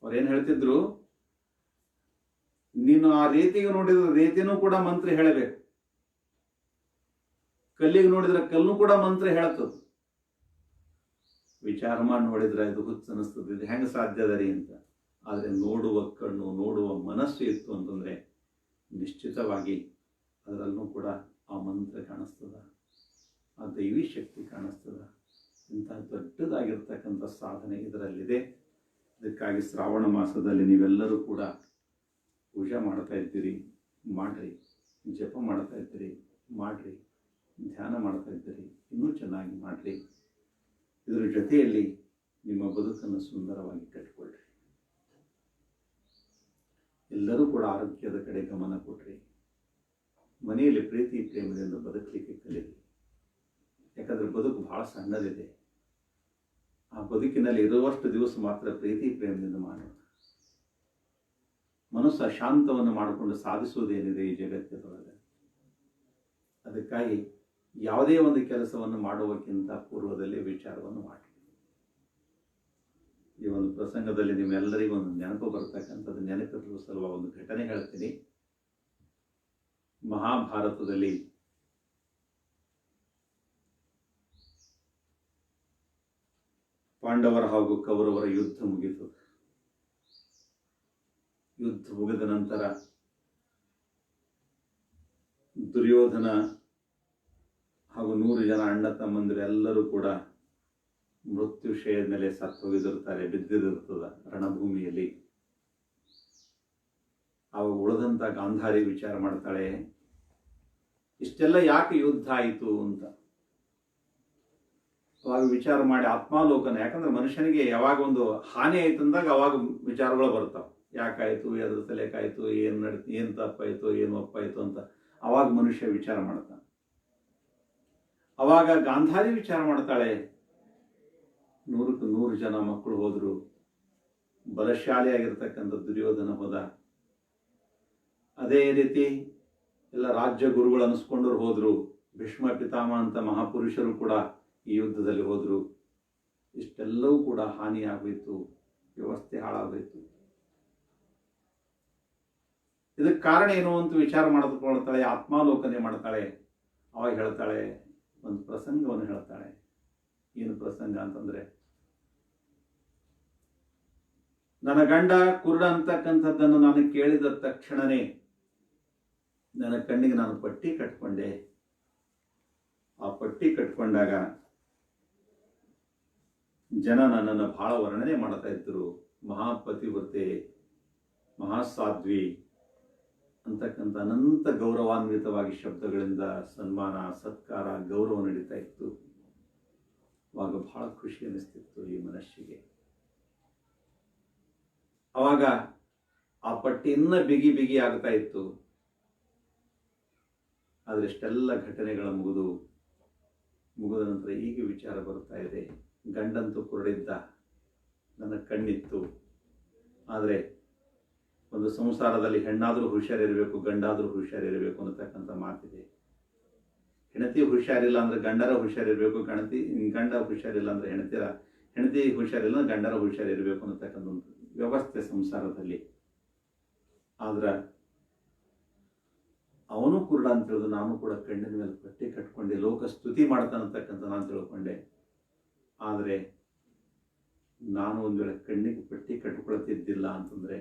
ಅವ್ರೇನ್ ಹೇಳ್ತಿದ್ರು, ನೀನು ಆ ರೀತಿಗೆ ನೋಡಿದ್ರೆ ರೀತಿನೂ ಕೂಡ ಮಂತ್ರ ಹೇಳಬೇಕು, ಕಲ್ಲಿಗೆ ನೋಡಿದ್ರೆ ಕಲ್ಲು ಕೂಡ ಮಂತ್ರ ಹೇಳತ್ತದ. ವಿಚಾರ ಮಾಡಿ ನೋಡಿದ್ರೆ ಇದು ಹುಚ್ಚ ಅನಿಸ್ತದೆ, ಇದು ಹೆಂಗೆ ಸಾಧ್ಯ ಅದ ರೀ ಅಂತ. ಆದರೆ ನೋಡುವ ಕಣ್ಣು, ನೋಡುವ ಮನಸ್ಸು ಇತ್ತು ಅಂತಂದ್ರೆ ನಿಶ್ಚಿತವಾಗಿ ಅದರಲ್ಲೂ ಕೂಡ ಆ ಮಂತ್ರ ಕಾಣಿಸ್ತದ, ಆ ದೈವಿ ಶಕ್ತಿ ಕಾಣಿಸ್ತದ. ಇಂತಹ ದೊಡ್ಡದಾಗಿರ್ತಕ್ಕಂಥ ಸಾಧನೆ ಇದರಲ್ಲಿದೆ. ಇದಕ್ಕಾಗಿ ಶ್ರಾವಣ ಮಾಸದಲ್ಲಿ ನೀವೆಲ್ಲರೂ ಕೂಡ ಪೂಜೆ ಮಾಡ್ತಾ ಇದ್ದೀರಿ, ಮಾಡ್ರಿ. ಜಪ ಮಾಡ್ತಾ ಇದ್ದೀರಿ, ಮಾಡ್ರಿ. ಧ್ಯಾನ ಮಾಡ್ತಾ ಇದ್ದೀರಿ, ಇನ್ನೂ ಚೆನ್ನಾಗಿ ಮಾಡ್ರಿ. ಇದರ ಜೊತೆಯಲ್ಲಿ ನಿಮ್ಮ ಬದುಕನ್ನು ಸುಂದರವಾಗಿ ಕಟ್ಟಿಕೊಳ್ಳ್ರಿ. ಎಲ್ಲರೂ ಕೂಡ ಆರೋಗ್ಯದ ಕಡೆ ಗಮನ ಕೊಡ್ರಿ. ಮನೆಯಲ್ಲಿ ಪ್ರೀತಿ ಪ್ರೇಮದಿಂದ ಬದುಕಲಿಕ್ಕೆ ಕಲೀರಿ. ಯಾಕಂದ್ರೆ ಬದುಕು ಬಹಳ ಸಣ್ಣದಿದೆ. ಆ ಬದುಕಿನಲ್ಲಿ ಇರುವಷ್ಟು ದಿವಸ ಮಾತ್ರ ಪ್ರೀತಿ ಪ್ರೇಮದಿಂದ ಮಾಡೋಣ. ಮನಸ್ಸು ಶಾಂತವನ್ನು ಮಾಡಿಕೊಂಡು ಸಾಧಿಸುವುದೇನಿದೆ ಈ ಜಗತ್ತಿನೊಳಗೆ. ಅದಕ್ಕಾಗಿ ಯಾವುದೇ ಒಂದು ಕೆಲಸವನ್ನು ಮಾಡುವಕ್ಕಿಂತ ಪೂರ್ವದಲ್ಲಿ ವಿಚಾರವನ್ನು ಮಾಡಿ. ಈ ಒಂದು ಪ್ರಸಂಗದಲ್ಲಿ ನಿಮ್ಮೆಲ್ಲರಿಗೂ ಒಂದು ನೆನಪು ಬರ್ತಕ್ಕಂಥದ್ದು, ನೆನಪಿರುವ ಸಲುವಾಗಿ ಒಂದು ಘಟನೆ ಹೇಳ್ತೀನಿ. ಮಹಾಭಾರತದಲ್ಲಿ ಪಾಂಡವರ ಹಾಗೂ ಕೌರವರ ಯುದ್ಧ ಮುಗಿತು. ಯುದ್ಧ ಮುಗಿದ ನಂತರ ದುರ್ಯೋಧನ ಹಾಗೂ 100 ಜನ ಅಣ್ಣ ತಮ್ಮಂದಿರು ಎಲ್ಲರೂ ಕೂಡ ಮೃತ್ಯುಶಯದ ಮೇಲೆ ಸತ್ತು ಹೋಗಿದಿರ್ತಾರೆ, ಬಿದ್ದಿರುತ್ತದ ರಣಭೂಮಿಯಲ್ಲಿ. ಅವಾಗ ಉಳಿದಂತ ಗಾಂಧಾರಿ ವಿಚಾರ ಮಾಡ್ತಾಳೆ, ಇಷ್ಟೆಲ್ಲ ಯಾಕೆ ಯುದ್ಧ ಆಯಿತು ಅಂತ ಅವಾಗ ವಿಚಾರ ಮಾಡಿ ಆತ್ಮಾಲೋಕನ. ಯಾಕಂದ್ರೆ ಮನುಷ್ಯನಿಗೆ ಯಾವಾಗ ಒಂದು ಹಾನಿ ಆಯ್ತು ಅಂದಾಗ ಅವಾಗ ವಿಚಾರಗಳು ಬರ್ತಾವೆ. ಯಾಕಾಯ್ತು, ಎದ್ರ ತಲೆಕಾಯ್ತು, ಏನು ತಪ್ಪಾಯ್ತು, ಏನು ಒಪ್ಪಾಯ್ತು ಅಂತ ಅವಾಗ ಮನುಷ್ಯ ವಿಚಾರ ಮಾಡ್ತಾನೆ. ಅವಾಗ ಗಾಂಧಾರಿ ವಿಚಾರ ಮಾಡ್ತಾಳೆ, 100ಕ್ಕೆ 100 ಜನ ಮಕ್ಕಳು ಹೋದ್ರು, ಬಲಶಾಲಿಯಾಗಿರ್ತಕ್ಕಂಥ ದುರ್ಯೋಧನ ಹೋದ, ಅದೇ ರೀತಿ ಎಲ್ಲ ರಾಜ್ಯ ಗುರುಗಳು ಅನಿಸ್ಕೊಂಡವ್ರು ಹೋದ್ರು, ಭೀಷ್ಮ ಪಿತಾಮಹ ಅಂತ ಮಹಾಪುರುಷರು ಕೂಡ ಈ ಯುದ್ಧದಲ್ಲಿ ಹೋದ್ರು. ಇಷ್ಟೆಲ್ಲವೂ ಕೂಡ ಹಾನಿ ಆಗೋಯ್ತು, ವ್ಯವಸ್ಥೆ ಹಾಳಾಗೋಯ್ತು. ಇದಕ್ಕೆ ಕಾರಣ ಏನು ಅಂತ ವಿಚಾರ ಮಾಡಿದ್ಕೊಳ್ತಾಳೆ, ಆತ್ಮಾಲೋಕನೆ ಮಾಡ್ತಾಳೆ. ಅವಾಗ ಹೇಳ್ತಾಳೆ, ಒಂದು ಪ್ರಸಂಗವನ್ನು ಹೇಳ್ತಾಳೆ. ಏನು ಪ್ರಸಂಗ ಅಂತಂದ್ರೆ, ನನ್ನ ಗಂಡ ಕುರುಡ ಅಂತಕ್ಕಂಥದ್ದನ್ನು ನಾನು ಕೇಳಿದ ತಕ್ಷಣನೇ ನನ್ನ ಕಣ್ಣಿಗೆ ನಾನು ಪಟ್ಟಿ ಕಟ್ಕೊಂಡೆ. ಆ ಪಟ್ಟಿ ಕಟ್ಕೊಂಡಾಗ ಜನ ನನ್ನನ್ನು ಬಹಳ ವರ್ಣನೆ ಮಾಡ್ತಾ ಇದ್ರು. ಮಹಾಪತಿವ್ರತೆ, ಮಹಾಸಾಧ್ವಿ ಅಂತಕ್ಕಂಥ ಅನಂತ ಗೌರವಾನ್ವಿತವಾಗಿ ಶಬ್ದಗಳಿಂದ ಸನ್ಮಾನ, ಸತ್ಕಾರ, ಗೌರವ ನಡೀತಾ ಇತ್ತು. ಅವಾಗ ಬಹಳ ಖುಷಿ ಅನಿಸ್ತಿತ್ತು ಈ ಮನಸ್ಸಿಗೆ. ಅವಾಗ ಆ ಪಟ್ಟಿ ಇನ್ನ ಬಿಗಿ ಬಿಗಿ ಆಗ್ತಾ ಇತ್ತು. ಆದ್ರೆ ಇಷ್ಟೆಲ್ಲ ಘಟನೆಗಳ ಮುಗಿದ ನಂತರ ಈಗ ವಿಚಾರ ಬರ್ತಾ ಇದೆ, ಗಂಡಂತೂ ಕುರುಡಿದ್ದ, ನನ್ನ ಕಣ್ಣಿತ್ತು. ಆದರೆ ಒಂದು ಸಂಸಾರದಲ್ಲಿ ಹೆಣ್ಣಾದರೂ ಹುಷಾರಿರಬೇಕು, ಗಂಡಾದರೂ ಹುಷಾರಿರಬೇಕು ಅನ್ನತಕ್ಕಂಥ ಮಾತಿದೆ. ಹೆಂಡತಿ ಹುಷಾರಿಲ್ಲ ಅಂದ್ರೆ ಗಂಡರ ಹುಷಾರಿರಬೇಕು, ಗಂಡ ಹುಷಾರಿಲ್ಲ ಅಂದ್ರೆ ಹೆಂಡತಿ ಹುಷಾರಿಲ್ಲ ಅಂದ್ರೆ ಗಂಡರ ಹುಷಾರಿರಬೇಕು ಅನ್ನತಕ್ಕಂಥ ಒಂದು ವ್ಯವಸ್ಥೆ ಸಂಸಾರದಲ್ಲಿ. ಆದ್ರೆ ಅವನು ಕುರುಡ ಅಂತ ಹೇಳಿದ್ರು, ನಾನು ಕೂಡ ಕಣ್ಣಿನ ಮೇಲೆ ಪಟ್ಟಿ ಕಟ್ಕೊಂಡೆ, ಲೋಕ ಸ್ತುತಿ ಮಾಡ್ತಾನಂತಕ್ಕಂಥ ನಾನು ತಿಳ್ಕೊಂಡೆ. ಆದರೆ ನಾನು ಒಂದು ವೇಳೆ ಕಣ್ಣಿಗೆ ಪಟ್ಟಿ ಕಟ್ಕೊಳ್ತಿದ್ದಿಲ್ಲ ಅಂತಂದ್ರೆ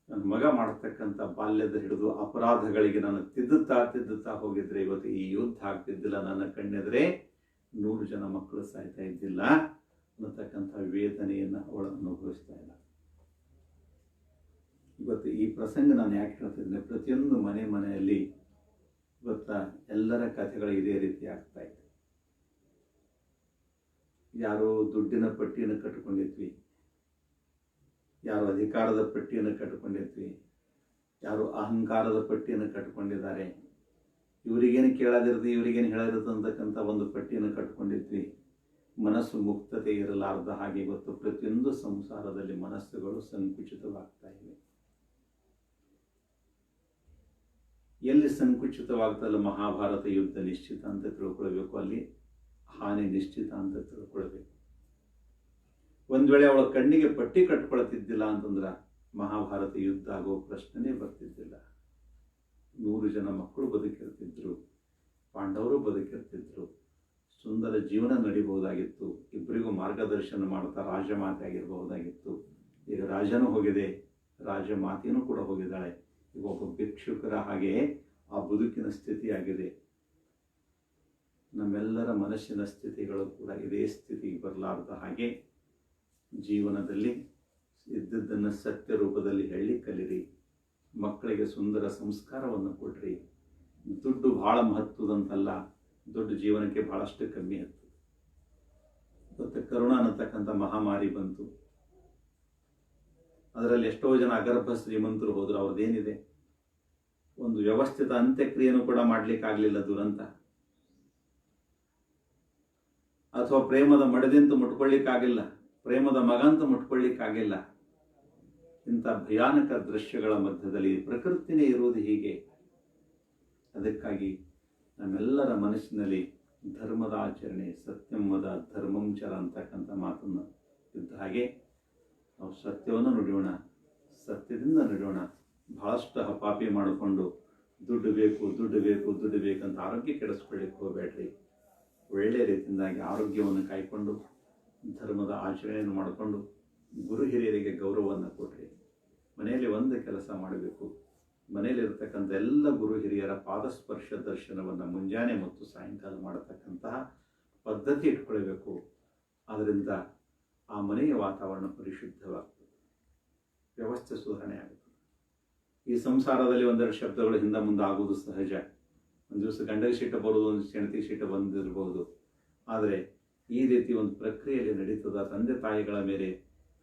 ನನ್ನ ಮಗ ಮಾಡತಕ್ಕಂಥ ಬಾಲ್ಯದ ಹಿಡಿದು ಅಪರಾಧಗಳಿಗೆ ನಾನು ತಿದ್ದುತ್ತಾ ಹೋಗಿದ್ರೆ ಇವತ್ತು ಈ ಯುದ್ಧ ಆಗ್ತಿದ್ದಿಲ್ಲ. ನನ್ನ ಕಣ್ಣೆದ್ರೆ 100 ಜನ ಮಕ್ಕಳು ಸಾಯ್ತಾ ಇದ್ದಿಲ್ಲ ಅನ್ನತಕ್ಕಂಥ ವೇದನೆಯನ್ನು ಅವಳು ಅನುಭವಿಸ್ತಾ ಇಲ್ಲ. ಇವತ್ತು ಈ ಪ್ರಸಂಗ ನಾನು ಯಾಕೆ ಹೇಳ್ತಿದ್ದೇನೆ, ಪ್ರತಿಯೊಂದು ಮನೆಯಲ್ಲಿ ಇವತ್ತು ಎಲ್ಲರ ಕಥೆಗಳು ಇದೇ ರೀತಿ ಆಗ್ತಾ ಇದೆ. ಯಾರೋ ದುಡ್ಡಿನ ಪಟ್ಟಿಯನ್ನು ಕಟ್ಟಿಕೊಂಡಿದ್ವಿ, ಯಾರು ಅಧಿಕಾರದ ಪಟ್ಟಿಯನ್ನು ಕಟ್ಟಿಕೊಂಡಿದ್ವಿ, ಯಾರು ಅಹಂಕಾರದ ಪಟ್ಟಿಯನ್ನು ಕಟ್ಟಿಕೊಂಡಿದ್ದಾರೆ, ಇವರಿಗೇನು ಕೇಳದಿರುತ್ತೆ, ಇವರಿಗೇನು ಹೇಳದಿರುತ್ತೆ ಅಂತಕ್ಕಂಥ ಒಂದು ಪಟ್ಟಿಯನ್ನು ಕಟ್ಟಿಕೊಂಡಿದ್ವಿ. ಮನಸ್ಸು ಮುಕ್ತತೆ ಇರಲಾರ್ದ ಹಾಗೆ ಇವತ್ತು ಪ್ರತಿಯೊಂದು ಸಂಸಾರದಲ್ಲಿ ಮನಸ್ಸುಗಳು ಸಂಕುಚಿತವಾಗ್ತಾ ಇವೆ. ಎಲ್ಲಿ ಸಂಕುಚಿತವಾಗ್ತಲ್ಲ, ಮಹಾಭಾರತ ಯುದ್ಧ ನಿಶ್ಚಿತ ಅಂತ ತಿಳ್ಕೊಳ್ಬೇಕು, ಅಲ್ಲಿ ಹಾನಿ ನಿಶ್ಚಿತ ಅಂತ ತಿಳ್ಕೊಳ್ಬೇಕು. ಒಂದ್ ವೇಳೆ ಅವಳ ಕಣ್ಣಿಗೆ ಪಟ್ಟಿ ಕಟ್ಕೊಳ್ತಿದ್ದಿಲ್ಲ ಅಂತಂದ್ರ ಮಹಾಭಾರತ ಯುದ್ಧ ಆಗೋ ಪ್ರಶ್ನೆನೇ ಬರ್ತಿದ್ದಿಲ್ಲ. 100 ಜನ ಮಕ್ಕಳು ಬದುಕಿರ್ತಿದ್ರು, ಪಾಂಡವರು ಬದುಕಿರ್ತಿದ್ರು, ಸುಂದರ ಜೀವನ ನಡಿಬಹುದಾಗಿತ್ತು. ಇಬ್ಬರಿಗೂ ಮಾರ್ಗದರ್ಶನ ಮಾಡ್ತಾ ರಾಜಮಾತೆ ಆಗಿರಬಹುದಾಗಿತ್ತು. ಈಗ ರಾಜನೂ ಹೋಗಿದೆ, ರಾಜಮಾತೆಯೂ ಕೂಡ ಹೋಗಿದ್ದಾಳೆ. ಈಗ ಒಬ್ಬ ಭಿಕ್ಷುಕರ ಹಾಗೆ ಆ ಬದುಕಿನ ಸ್ಥಿತಿ ಆಗಿದೆ. ನಮ್ಮೆಲ್ಲರ ಮನಸ್ಸಿನ ಸ್ಥಿತಿಗಳು ಕೂಡ ಇದೇ ಸ್ಥಿತಿಗೆ ಬರಲಾರ್ದ ಹಾಗೆ ಜೀವನದಲ್ಲಿ ಇದ್ದದ್ದನ್ನು ಸತ್ಯ ರೂಪದಲ್ಲಿ ಹೇಳಿ ಕಲಿರಿ. ಮಕ್ಕಳಿಗೆ ಸುಂದರ ಸಂಸ್ಕಾರವನ್ನು ಕೊಡ್ರಿ. ದುಡ್ಡು ಬಹಳ ಮಹತ್ವದಂತಲ್ಲ, ದುಡ್ಡು ಜೀವನಕ್ಕೆ ಬಹಳಷ್ಟು ಕಮ್ಮಿ ಆಯ್ತು. ಇವತ್ತು ಕರೋನಾ ಅನ್ನತಕ್ಕಂಥ ಮಹಾಮಾರಿ ಬಂತು. ಅದರಲ್ಲಿ ಎಷ್ಟೋ ಜನ ಅಗರ್ಭ ಶ್ರೀಮಂತರು ಹೋದ್ರು. ಅವ್ರದ್ದೇನಿದೆ, ಒಂದು ವ್ಯವಸ್ಥಿತ ಅಂತ್ಯಕ್ರಿಯೆಯನ್ನು ಕೂಡ ಮಾಡ್ಲಿಕ್ಕಾಗ್ಲಿಲ್ಲ ದುರಂತ. ಅಥವಾ ಪ್ರೇಮದ ಮಡದಿಂತು ಮುಟ್ಕೊಳ್ಳಿಕ್ಕಾಗಿಲ್ಲ, ಪ್ರೇಮದ ಮಗಂತ ಮುಟ್ಕೊಳ್ಳಿಕ್ಕಾಗಿಲ್ಲ. ಇಂಥ ಭಯಾನಕ ದೃಶ್ಯಗಳ ಮಧ್ಯದಲ್ಲಿ ಪ್ರಕೃತಿನೇ ಇರುವುದು ಹೀಗೆ. ಅದಕ್ಕಾಗಿ ನಮ್ಮೆಲ್ಲರ ಮನಸ್ಸಿನಲ್ಲಿ ಧರ್ಮದ ಆಚರಣೆ, ಸತ್ಯಂವದ ಧರ್ಮಂಚರ ಅಂತಕ್ಕಂಥ ಮಾತನ್ನು ಇದ್ದ ಹಾಗೆ ನಾವು ಸತ್ಯವನ್ನು ನುಡಿಯೋಣ, ಸತ್ಯದಿಂದ ನುಡಿಯೋಣ. ಬಹಳಷ್ಟು ಹಪಾಪಿ ಮಾಡಿಕೊಂಡು ದುಡ್ಡು ಬೇಕಂತ ಆರೋಗ್ಯ ಕೆಡಿಸ್ಕೊಳ್ಳಿಕ್ಕೆ ಹೋಗಬೇಡ್ರಿ. ಒಳ್ಳೆಯ ರೀತಿಯಿಂದಾಗಿ ಆರೋಗ್ಯವನ್ನು ಕಾಯ್ಕೊಂಡು ಧರ್ಮದ ಆಚರಣೆಯನ್ನು ಮಾಡಿಕೊಂಡು ಗುರು ಹಿರಿಯರಿಗೆ ಗೌರವವನ್ನು ಕೊಡ್ರಿ. ಮನೆಯಲ್ಲಿ ಒಂದು ಕೆಲಸ ಮಾಡಬೇಕು, ಮನೆಯಲ್ಲಿರ್ತಕ್ಕಂಥ ಎಲ್ಲ ಗುರು ಹಿರಿಯರ ಪಾದಸ್ಪರ್ಶ ದರ್ಶನವನ್ನು ಮುಂಜಾನೆ ಮತ್ತು ಸಾಯಂಕಾಲ ಮಾಡತಕ್ಕಂತಹ ಪದ್ಧತಿ ಇಟ್ಕೊಳ್ಬೇಕು. ಅದರಿಂದ ಆ ಮನೆಯ ವಾತಾವರಣ ಪರಿಶುದ್ಧವಾಗ್ತದೆ, ವ್ಯವಸ್ಥೆ ಸುಧಾರಣೆ ಆಗುತ್ತದೆ. ಈ ಸಂಸಾರದಲ್ಲಿ ಒಂದೆರಡು ಶಬ್ದಗಳು ಹಿಂದೆ ಮುಂದೆ ಆಗುವುದು ಸಹಜ. ಒಂದು ದಿವಸ ಗಂಡಗೆ ಸಿಟ್ಟು ಬರುವುದು, ಒಂದು ಹೆಂಡತಿ ಸಿಟ್ಟು ಬಂದಿರಬಹುದು. ಆದರೆ ಈ ರೀತಿ ಒಂದು ಪ್ರಕ್ರಿಯೆಯಲ್ಲಿ ನಡೀತದ. ತಂದೆ ತಾಯಿಗಳ ಮೇಲೆ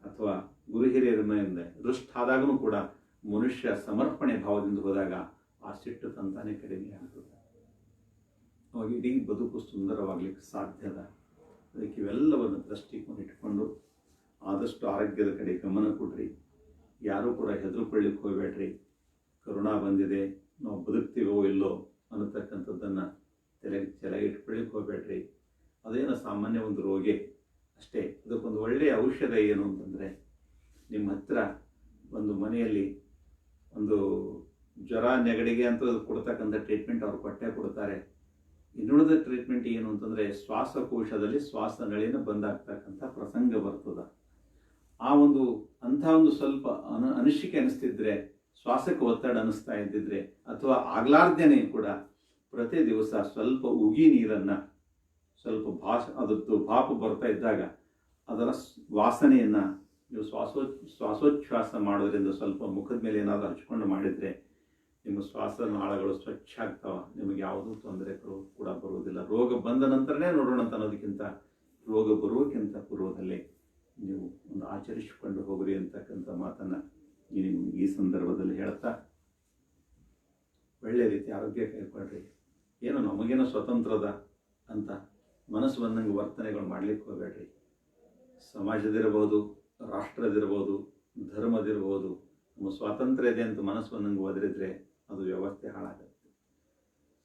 ಅಥವಾ ಗುರು ಹಿರಿಯರ ಮೇಲೆ ರುಷ್ಟಾದಾಗೂ ಕೂಡ ಮನುಷ್ಯ ಸಮರ್ಪಣೆ ಭಾವದಿಂದ ಹೋದಾಗ ಆ ಸಿಟ್ಟು ತಂತಾನೆ ಕಡಿಮೆ ಆಗ್ತದೆ. ಅವಾಗ ಇಡೀ ಬದುಕು ಸುಂದರವಾಗಲಿಕ್ಕೆ ಸಾಧ್ಯದ. ಅದಕ್ಕೆ ಇವೆಲ್ಲವನ್ನು ದೃಷ್ಟಿಕೋನ ಇಟ್ಕೊಂಡು ಆದಷ್ಟು ಆರೋಗ್ಯದ ಕಡೆ ಗಮನ ಕೊಡ್ರಿ. ಯಾರೂ ಕೂಡ ಹೆದರ್ಕೊಳ್ಳಿಕ್ಕೆ ಹೋಗಬೇಡ್ರಿ. ಕರೋನಾ ಬಂದಿದೆ, ನಾವು ಬದುಕ್ತೀವೋ ಇಲ್ಲೋ ಅನ್ನತಕ್ಕಂಥದ್ದನ್ನು ತಲೆಗೆ ಇಟ್ಕೊಳ್ಳಿಕ್ಕೆ ಹೋಗಬೇಡ್ರಿ. ಅದೇನೋ ಸಾಮಾನ್ಯ ಒಂದು ರೋಗಿ ಅಷ್ಟೇ. ಅದಕ್ಕೊಂದು ಒಳ್ಳೆಯ ಔಷಧ ಏನು ಅಂತಂದರೆ, ನಿಮ್ಮ ಹತ್ರ ಒಂದು ಮನೆಯಲ್ಲಿ ಒಂದು ಜ್ವರ ನೆಗಡಿಗೆ ಅಂತ ಕೊಡ್ತಕ್ಕಂಥ ಟ್ರೀಟ್ಮೆಂಟ್ ಅವ್ರು ಕೊಟ್ಟೇ ಕೊಡ್ತಾರೆ. ಇನ್ನುಳಿದ ಟ್ರೀಟ್ಮೆಂಟ್ ಏನು ಅಂತಂದರೆ, ಶ್ವಾಸಕೋಶದಲ್ಲಿ ಶ್ವಾಸನಳಿನ ಬಂದಾಗ್ತಕ್ಕಂಥ ಪ್ರಸಂಗ ಬರ್ತದೆ. ಆ ಒಂದು ಅಂಥ ಒಂದು ಸ್ವಲ್ಪ ಅನಿಸಿಕೆ ಅನಿಸ್ತಿದ್ರೆ, ಶ್ವಾಸಕ್ಕೆ ಒತ್ತಡ ಅನಿಸ್ತಾ ಇದ್ದಿದ್ರೆ, ಅಥವಾ ಆಗ್ಲಾರ್ದೇನೆ ಕೂಡ ಪ್ರತಿ ದಿವಸ ಸ್ವಲ್ಪ ಉಗಿ ನೀರನ್ನು ಸ್ವಲ್ಪ ಅದದ್ದು ಭಾಪು ಬರ್ತಾ ಇದ್ದಾಗ ಅದರ ವಾಸನೆಯನ್ನು ನೀವು ಶ್ವಾಸೋಚ್ಛ್ವಾಸ ಮಾಡೋದ್ರಿಂದ ಸ್ವಲ್ಪ ಮುಖದ ಮೇಲೆ ಏನಾದರೂ ಹಚ್ಕೊಂಡು ಮಾಡಿದರೆ ನಿಮ್ಮ ಶ್ವಾಸನಾಳಗಳು ಸ್ವಚ್ಛ ಆಗ್ತಾವ. ನಿಮಗೆ ಯಾವುದೂ ತೊಂದರೆಗಳು ಕೂಡ ಬರುವುದಿಲ್ಲ. ರೋಗ ಬಂದ ನಂತರನೇ ನೋಡೋಣ ಅಂತ ಅನ್ನೋದಕ್ಕಿಂತ ರೋಗ ಬರುವಕ್ಕಿಂತ ಪೂರ್ವದಲ್ಲೇ ನೀವು ಒಂದು ಆಚರಿಸಿಕೊಂಡು ಹೋಗ್ರಿ ಅಂತಕ್ಕಂಥ ಮಾತನ್ನು ಈ ಸಂದರ್ಭದಲ್ಲಿ ಹೇಳ್ತಾ, ಒಳ್ಳೆಯ ರೀತಿ ಆರೋಗ್ಯ ಕೈಗೊಳ್ಳ್ರಿ. ಏನೋ ನಮಗೇನೋ ಸ್ವತಂತ್ರದ ಅಂತ ಮನಸ್ಸು ಬಂದಂಗೆ ವರ್ತನೆಗಳು ಮಾಡಲಿಕ್ಕೆ ಹೋಗಬೇಡ್ರಿ. ಸಮಾಜದಿರ್ಬೋದು, ರಾಷ್ಟ್ರದಿರ್ಬೋದು, ಧರ್ಮದಿರ್ಬೋದು, ನಮ್ಮ ಸ್ವಾತಂತ್ರ್ಯ ಇದೆ ಅಂತ ಮನಸ್ಸು ಬಂದಂಗೆ ಒದರಿದ್ರೆ ಅದು ವ್ಯವಸ್ಥೆ ಹಾಳಾಗುತ್ತೆ.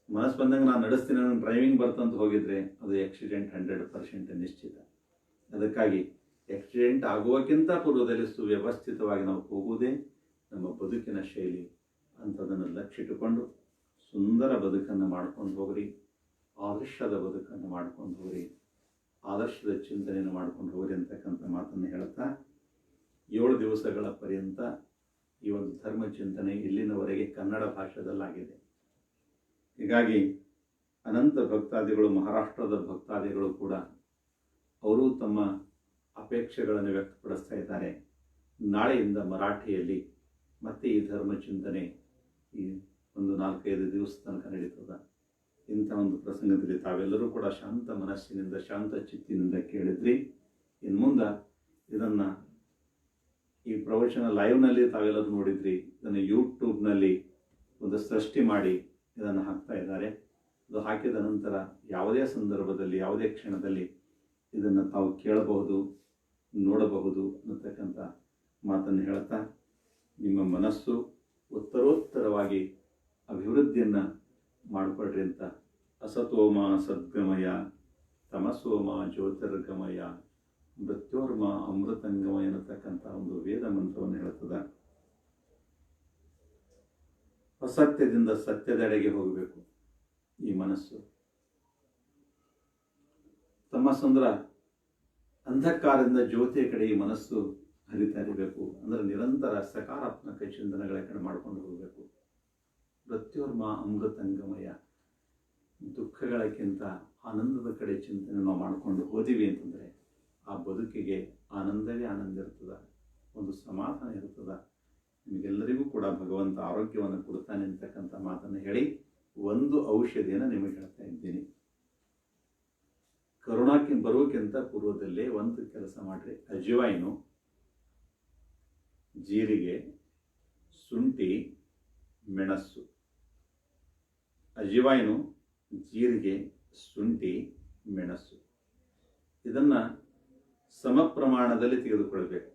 ಮನಸ್ಸು ಬಂದಂಗೆ ನಾನು ನಡೆಸ್ತೀನಿ, ನಾನು ಡ್ರೈವಿಂಗ್ ಬರ್ತಂತ ಹೋಗಿದ್ರೆ ಅದು ಆಕ್ಸಿಡೆಂಟ್ 100% ನಿಶ್ಚಿತ. ಅದಕ್ಕಾಗಿ ಆಕ್ಸಿಡೆಂಟ್ ಆಗುವಕ್ಕಿಂತ ಪೂರ್ವದಲ್ಲಿ ಸುವ್ಯವಸ್ಥಿತವಾಗಿ ನಾವು ಹೋಗುವುದೇ ನಮ್ಮ ಬದುಕಿನ ಶೈಲಿ ಅಂಥದನ್ನು ಲಕ್ಷ್ಯ ಇಟ್ಟುಕೊಂಡು ಸುಂದರ ಬದುಕನ್ನು ಮಾಡ್ಕೊಂಡು ಹೋಗ್ರಿ. ಆದರ್ಶದ ಬದುಕನ್ನು ಮಾಡ್ಕೊಂಡು ಹೋಗ್ರಿ. ಆದರ್ಶದ ಚಿಂತನೆಯನ್ನು ಮಾಡ್ಕೊಂಡು ಹೋಗ್ರಿ ಅಂತಕ್ಕಂಥ ಮಾತನ್ನು ಹೇಳ್ತಾ, 7 ದಿವಸಗಳ ಪರ್ಯಂತ ಈ ಒಂದು ಧರ್ಮ ಚಿಂತನೆ ಇಲ್ಲಿನವರೆಗೆ ಕನ್ನಡ ಭಾಷೆದಲ್ಲಾಗಿದೆ. ಹೀಗಾಗಿ ಅನಂತ ಭಕ್ತಾದಿಗಳು, ಮಹಾರಾಷ್ಟ್ರದ ಭಕ್ತಾದಿಗಳು ಕೂಡ ಅವರು ತಮ್ಮ ಅಪೇಕ್ಷೆಗಳನ್ನು ವ್ಯಕ್ತಪಡಿಸ್ತಾ ಇದ್ದಾರೆ. ನಾಳೆಯಿಂದ ಮರಾಠಿಯಲ್ಲಿ ಮತ್ತೆ ಈ ಧರ್ಮ ಚಿಂತನೆ ಈ ಒಂದು 4-5 ದಿವಸ ತನಕ ನಡೀತದೆ. ಇಂಥ ಒಂದು ಪ್ರಸಂಗದಲ್ಲಿ ತಾವೆಲ್ಲರೂ ಕೂಡ ಶಾಂತ ಮನಸ್ಸಿನಿಂದ, ಶಾಂತ ಚಿತ್ತಿನಿಂದ ಕೇಳಿದ್ರಿ. ಇನ್ನು ಮುಂದೆ ಇದನ್ನು ಈ ಪ್ರವಚನ ಲೈವ್ನಲ್ಲಿ ತಾವೆಲ್ಲರೂ ನೋಡಿದ್ರಿ. ಇದನ್ನು ಯೂಟ್ಯೂಬ್ನಲ್ಲಿ ಒಂದು ಸೃಷ್ಟಿ ಮಾಡಿ ಇದನ್ನು ಹಾಕ್ತಾ ಇದ್ದಾರೆ. ಅದು ಹಾಕಿದ ನಂತರ ಯಾವುದೇ ಸಂದರ್ಭದಲ್ಲಿ, ಯಾವುದೇ ಕ್ಷಣದಲ್ಲಿ ಇದನ್ನು ತಾವು ಕೇಳಬಹುದು, ನೋಡಬಹುದು ಅನ್ನತಕ್ಕಂಥ ಮಾತನ್ನು ಹೇಳ್ತಾ, ನಿಮ್ಮ ಮನಸ್ಸು ಉತ್ತರೋತ್ತರವಾಗಿ ಅಭಿವೃದ್ಧಿಯನ್ನು ಮಾಡಿಕೊಡ್ರಿ ಅಂತ ಅಸತೋಮ ಸದ್ಗಮಯ, ತಮಸೋಮ ಜ್ಯೋತಿರ್ಗಮಯ, ಮೃತ್ಯೋರ್ಮ ಅಮೃತಂಗಮಯ ಅನ್ನತಕ್ಕಂಥ ಒಂದು ವೇದ ಮಂತ್ರವನ್ನು ಹೇಳ್ತದೆ. ಅಸತ್ಯದಿಂದ ಸತ್ಯದೆಡೆಗೆ ಹೋಗಬೇಕು ಈ ಮನಸ್ಸು. ತಮಸ್ಸಂದ್ರ ಅಂಧಕಾರದಿಂದ ಜ್ಯೋತಿಯ ಕಡೆ ಈ ಮನಸ್ಸು ಹರಿತಾ ಇರಬೇಕು. ಅಂದರೆ ನಿರಂತರ ಸಕಾರಾತ್ಮಕ ಚಿಂತನೆಗಳ ಕಡೆ ಮಾಡ್ಕೊಂಡು ಹೋಗಬೇಕು. ಮೃತ್ಯೋರ್ಮ ಅಮೃತಂಗಮಯ, ದುಃಖಗಳಕ್ಕಿಂತ ಆನಂದದ ಕಡೆ ಚಿಂತನೆ ನಾವು ಮಾಡಿಕೊಂಡು ಹೋದಿವಿ ಅಂತಂದರೆ ಆ ಬದುಕಿಗೆ ಆನಂದವೇ ಆನಂದ ಇರ್ತದೆ, ಒಂದು ಸಮಾಧಾನ ಇರ್ತದೆ. ನಿಮಗೆಲ್ಲರಿಗೂ ಕೂಡ ಭಗವಂತ ಆರೋಗ್ಯವನ್ನು ಕೊಡ್ತಾನೆ ಅಂತಕ್ಕಂಥ ಮಾತನ್ನು ಹೇಳಿ ಒಂದು ಔಷಧಿಯನ್ನು ನಿಮಗೆ ಹೇಳ್ತಾ ಇದ್ದೀನಿ. ಕರೋನಾಕ್ಕೆ ಬರೋಕ್ಕಿಂತ ಪೂರ್ವದಲ್ಲೇ ಒಂದು ಕೆಲಸ ಮಾಡಿರಿ. ಅಜ್ವೈನು, ಜೀರಿಗೆ, ಶುಂಠಿ, ಮೆಣಸು. ಅಜ್ವೈನು, ಜೀರಿಗೆ, ಶುಂಠಿ, ಮೆಣಸು ಇದನ್ನು ಸಮ ಪ್ರಮಾಣದಲ್ಲಿ ತೆಗೆದುಕೊಳ್ಬೇಕು.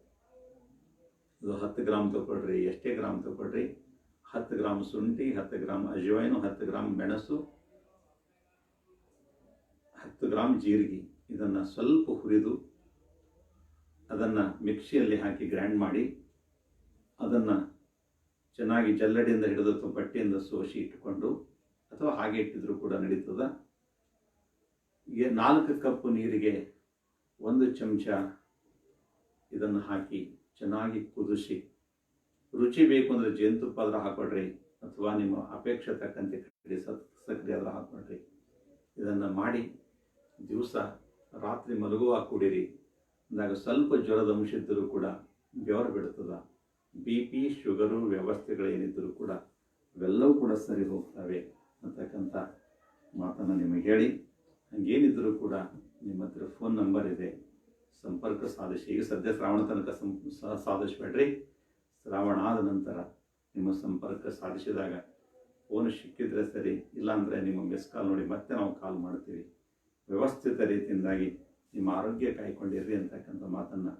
ಇದು 10 ಗ್ರಾಮ್ ತಗೊಳ್ರಿ, ಎಷ್ಟೇ ಗ್ರಾಮ್ ತಗೊಳ್ರಿ. 10 ಗ್ರಾಮ್ ಶುಂಠಿ, 10 ಗ್ರಾಮ್ ಅಜ್ವೈನು, 10 ಗ್ರಾಮ್ ಮೆಣಸು, 10 ಗ್ರಾಮ್ ಜೀರಿಗೆ. ಇದನ್ನು ಸ್ವಲ್ಪ ಹುರಿದು ಅದನ್ನು ಮಿಕ್ಸಿಯಲ್ಲಿ ಹಾಕಿ ಗ್ರೈಂಡ್ ಮಾಡಿ ಅದನ್ನು ಚೆನ್ನಾಗಿ ಜಲ್ಲಡಿಯಿಂದ ಹಿಡಿದು ಅಥವಾ ಬಟ್ಟೆಯಿಂದ ಸೋಸಿ ಇಟ್ಟುಕೊಂಡು, ಅಥವಾ ಹಾಗೆ ಇಟ್ಟಿದ್ರು ಕೂಡ ನಡೀತದ. 4 ಕಪ್ ನೀರಿಗೆ 1 ಚಮಚ ಇದನ್ನು ಹಾಕಿ ಚೆನ್ನಾಗಿ ಕುದಿಸಿ, ರುಚಿ ಬೇಕು ಅಂದರೆ ಜೇನುತುಪ್ಪ ಆದ್ರೆ ಹಾಕೊಳ್ರಿ, ಅಥವಾ ನಿಮ್ಮ ಅಪೇಕ್ಷೆ ತಕ್ಕಂತೆ ಸಕ್ಕರೆ ಆದ್ರೆ ಹಾಕೊಳ್ರಿ. ಇದನ್ನು ಮಾಡಿ ದಿವಸ ರಾತ್ರಿ ಮಲಗುವಾಗ ಕುಡೀರಿ. ಅಂದಾಗ ಸ್ವಲ್ಪ ಜ್ವರದ ಅಂಶ ಇದ್ದರೂ ಕೂಡ ಬೆವರು ಬಿಡುತ್ತದೆ. ಬಿ ಪಿ ಶುಗರು ವ್ಯವಸ್ಥೆಗಳೇನಿದ್ದರೂ ಕೂಡ ಅವೆಲ್ಲವೂ ಕೂಡ ಸರಿ ಹೋಗ್ತವೆ ಅಂತಕ್ಕಂಥ ಮಾತನ್ನು ನಿಮಗೆ ಹೇಳಿ, ಹಂಗೇನಿದ್ದರೂ ಕೂಡ ನಿಮ್ಮ ಹತ್ರ ಫೋನ್ ನಂಬರ್ ಇದೆ, ಸಂಪರ್ಕ ಸಾಧಿಸಿ. ಈಗ ಸದ್ಯ ಶ್ರಾವಣ ತನಕ ಸಾಧಿಸಬೇಡ್ರಿ. ಶ್ರಾವಣ ಆದ ನಂತರ ನಿಮ್ಮ ಸಂಪರ್ಕ ಸಾಧಿಸಿದಾಗ ಫೋನ್ ಸಿಕ್ಕಿದ್ರೆ ಸರಿ, ಇಲ್ಲಾಂದರೆ ನಿಮ್ಮ ಮಿಸ್ ಕಾಲ್ ನೋಡಿ ಮತ್ತೆ ನಾವು ಕಾಲ್ ಮಾಡ್ತೀವಿ. ವ್ಯವಸ್ಥಿತ ರೀತಿಯಿಂದಾಗಿ ನಿಮ್ಮ ಆರೋಗ್ಯ ಕಾಯ್ಕೊಂಡಿರ್ರಿ ಅಂತಕ್ಕಂಥ ಮಾತನ್ನು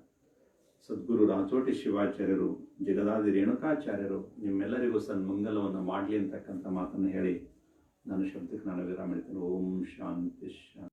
ಸದ್ಗುರು ರಾಚೋಟಿ ಶಿವಾಚಾರ್ಯರು, ಜಗದಾದಿ ರೇಣುಕಾಚಾರ್ಯರು ನಿಮ್ಮೆಲ್ಲರಿಗೂ ಸನ್ಮಂಗಲವನ್ನು ಮಾಡಲಿ ಅಂತಕ್ಕಂಥ ಮಾತನ್ನು ಹೇಳಿ ನಾನು ಶಬ್ದಕ್ಕೆ ನಾನು ವಿರಾಮ ಮಾಡ್ತೀನಿ. ಓಂ ಶಾಂತಿ ಶಾಂತಿ.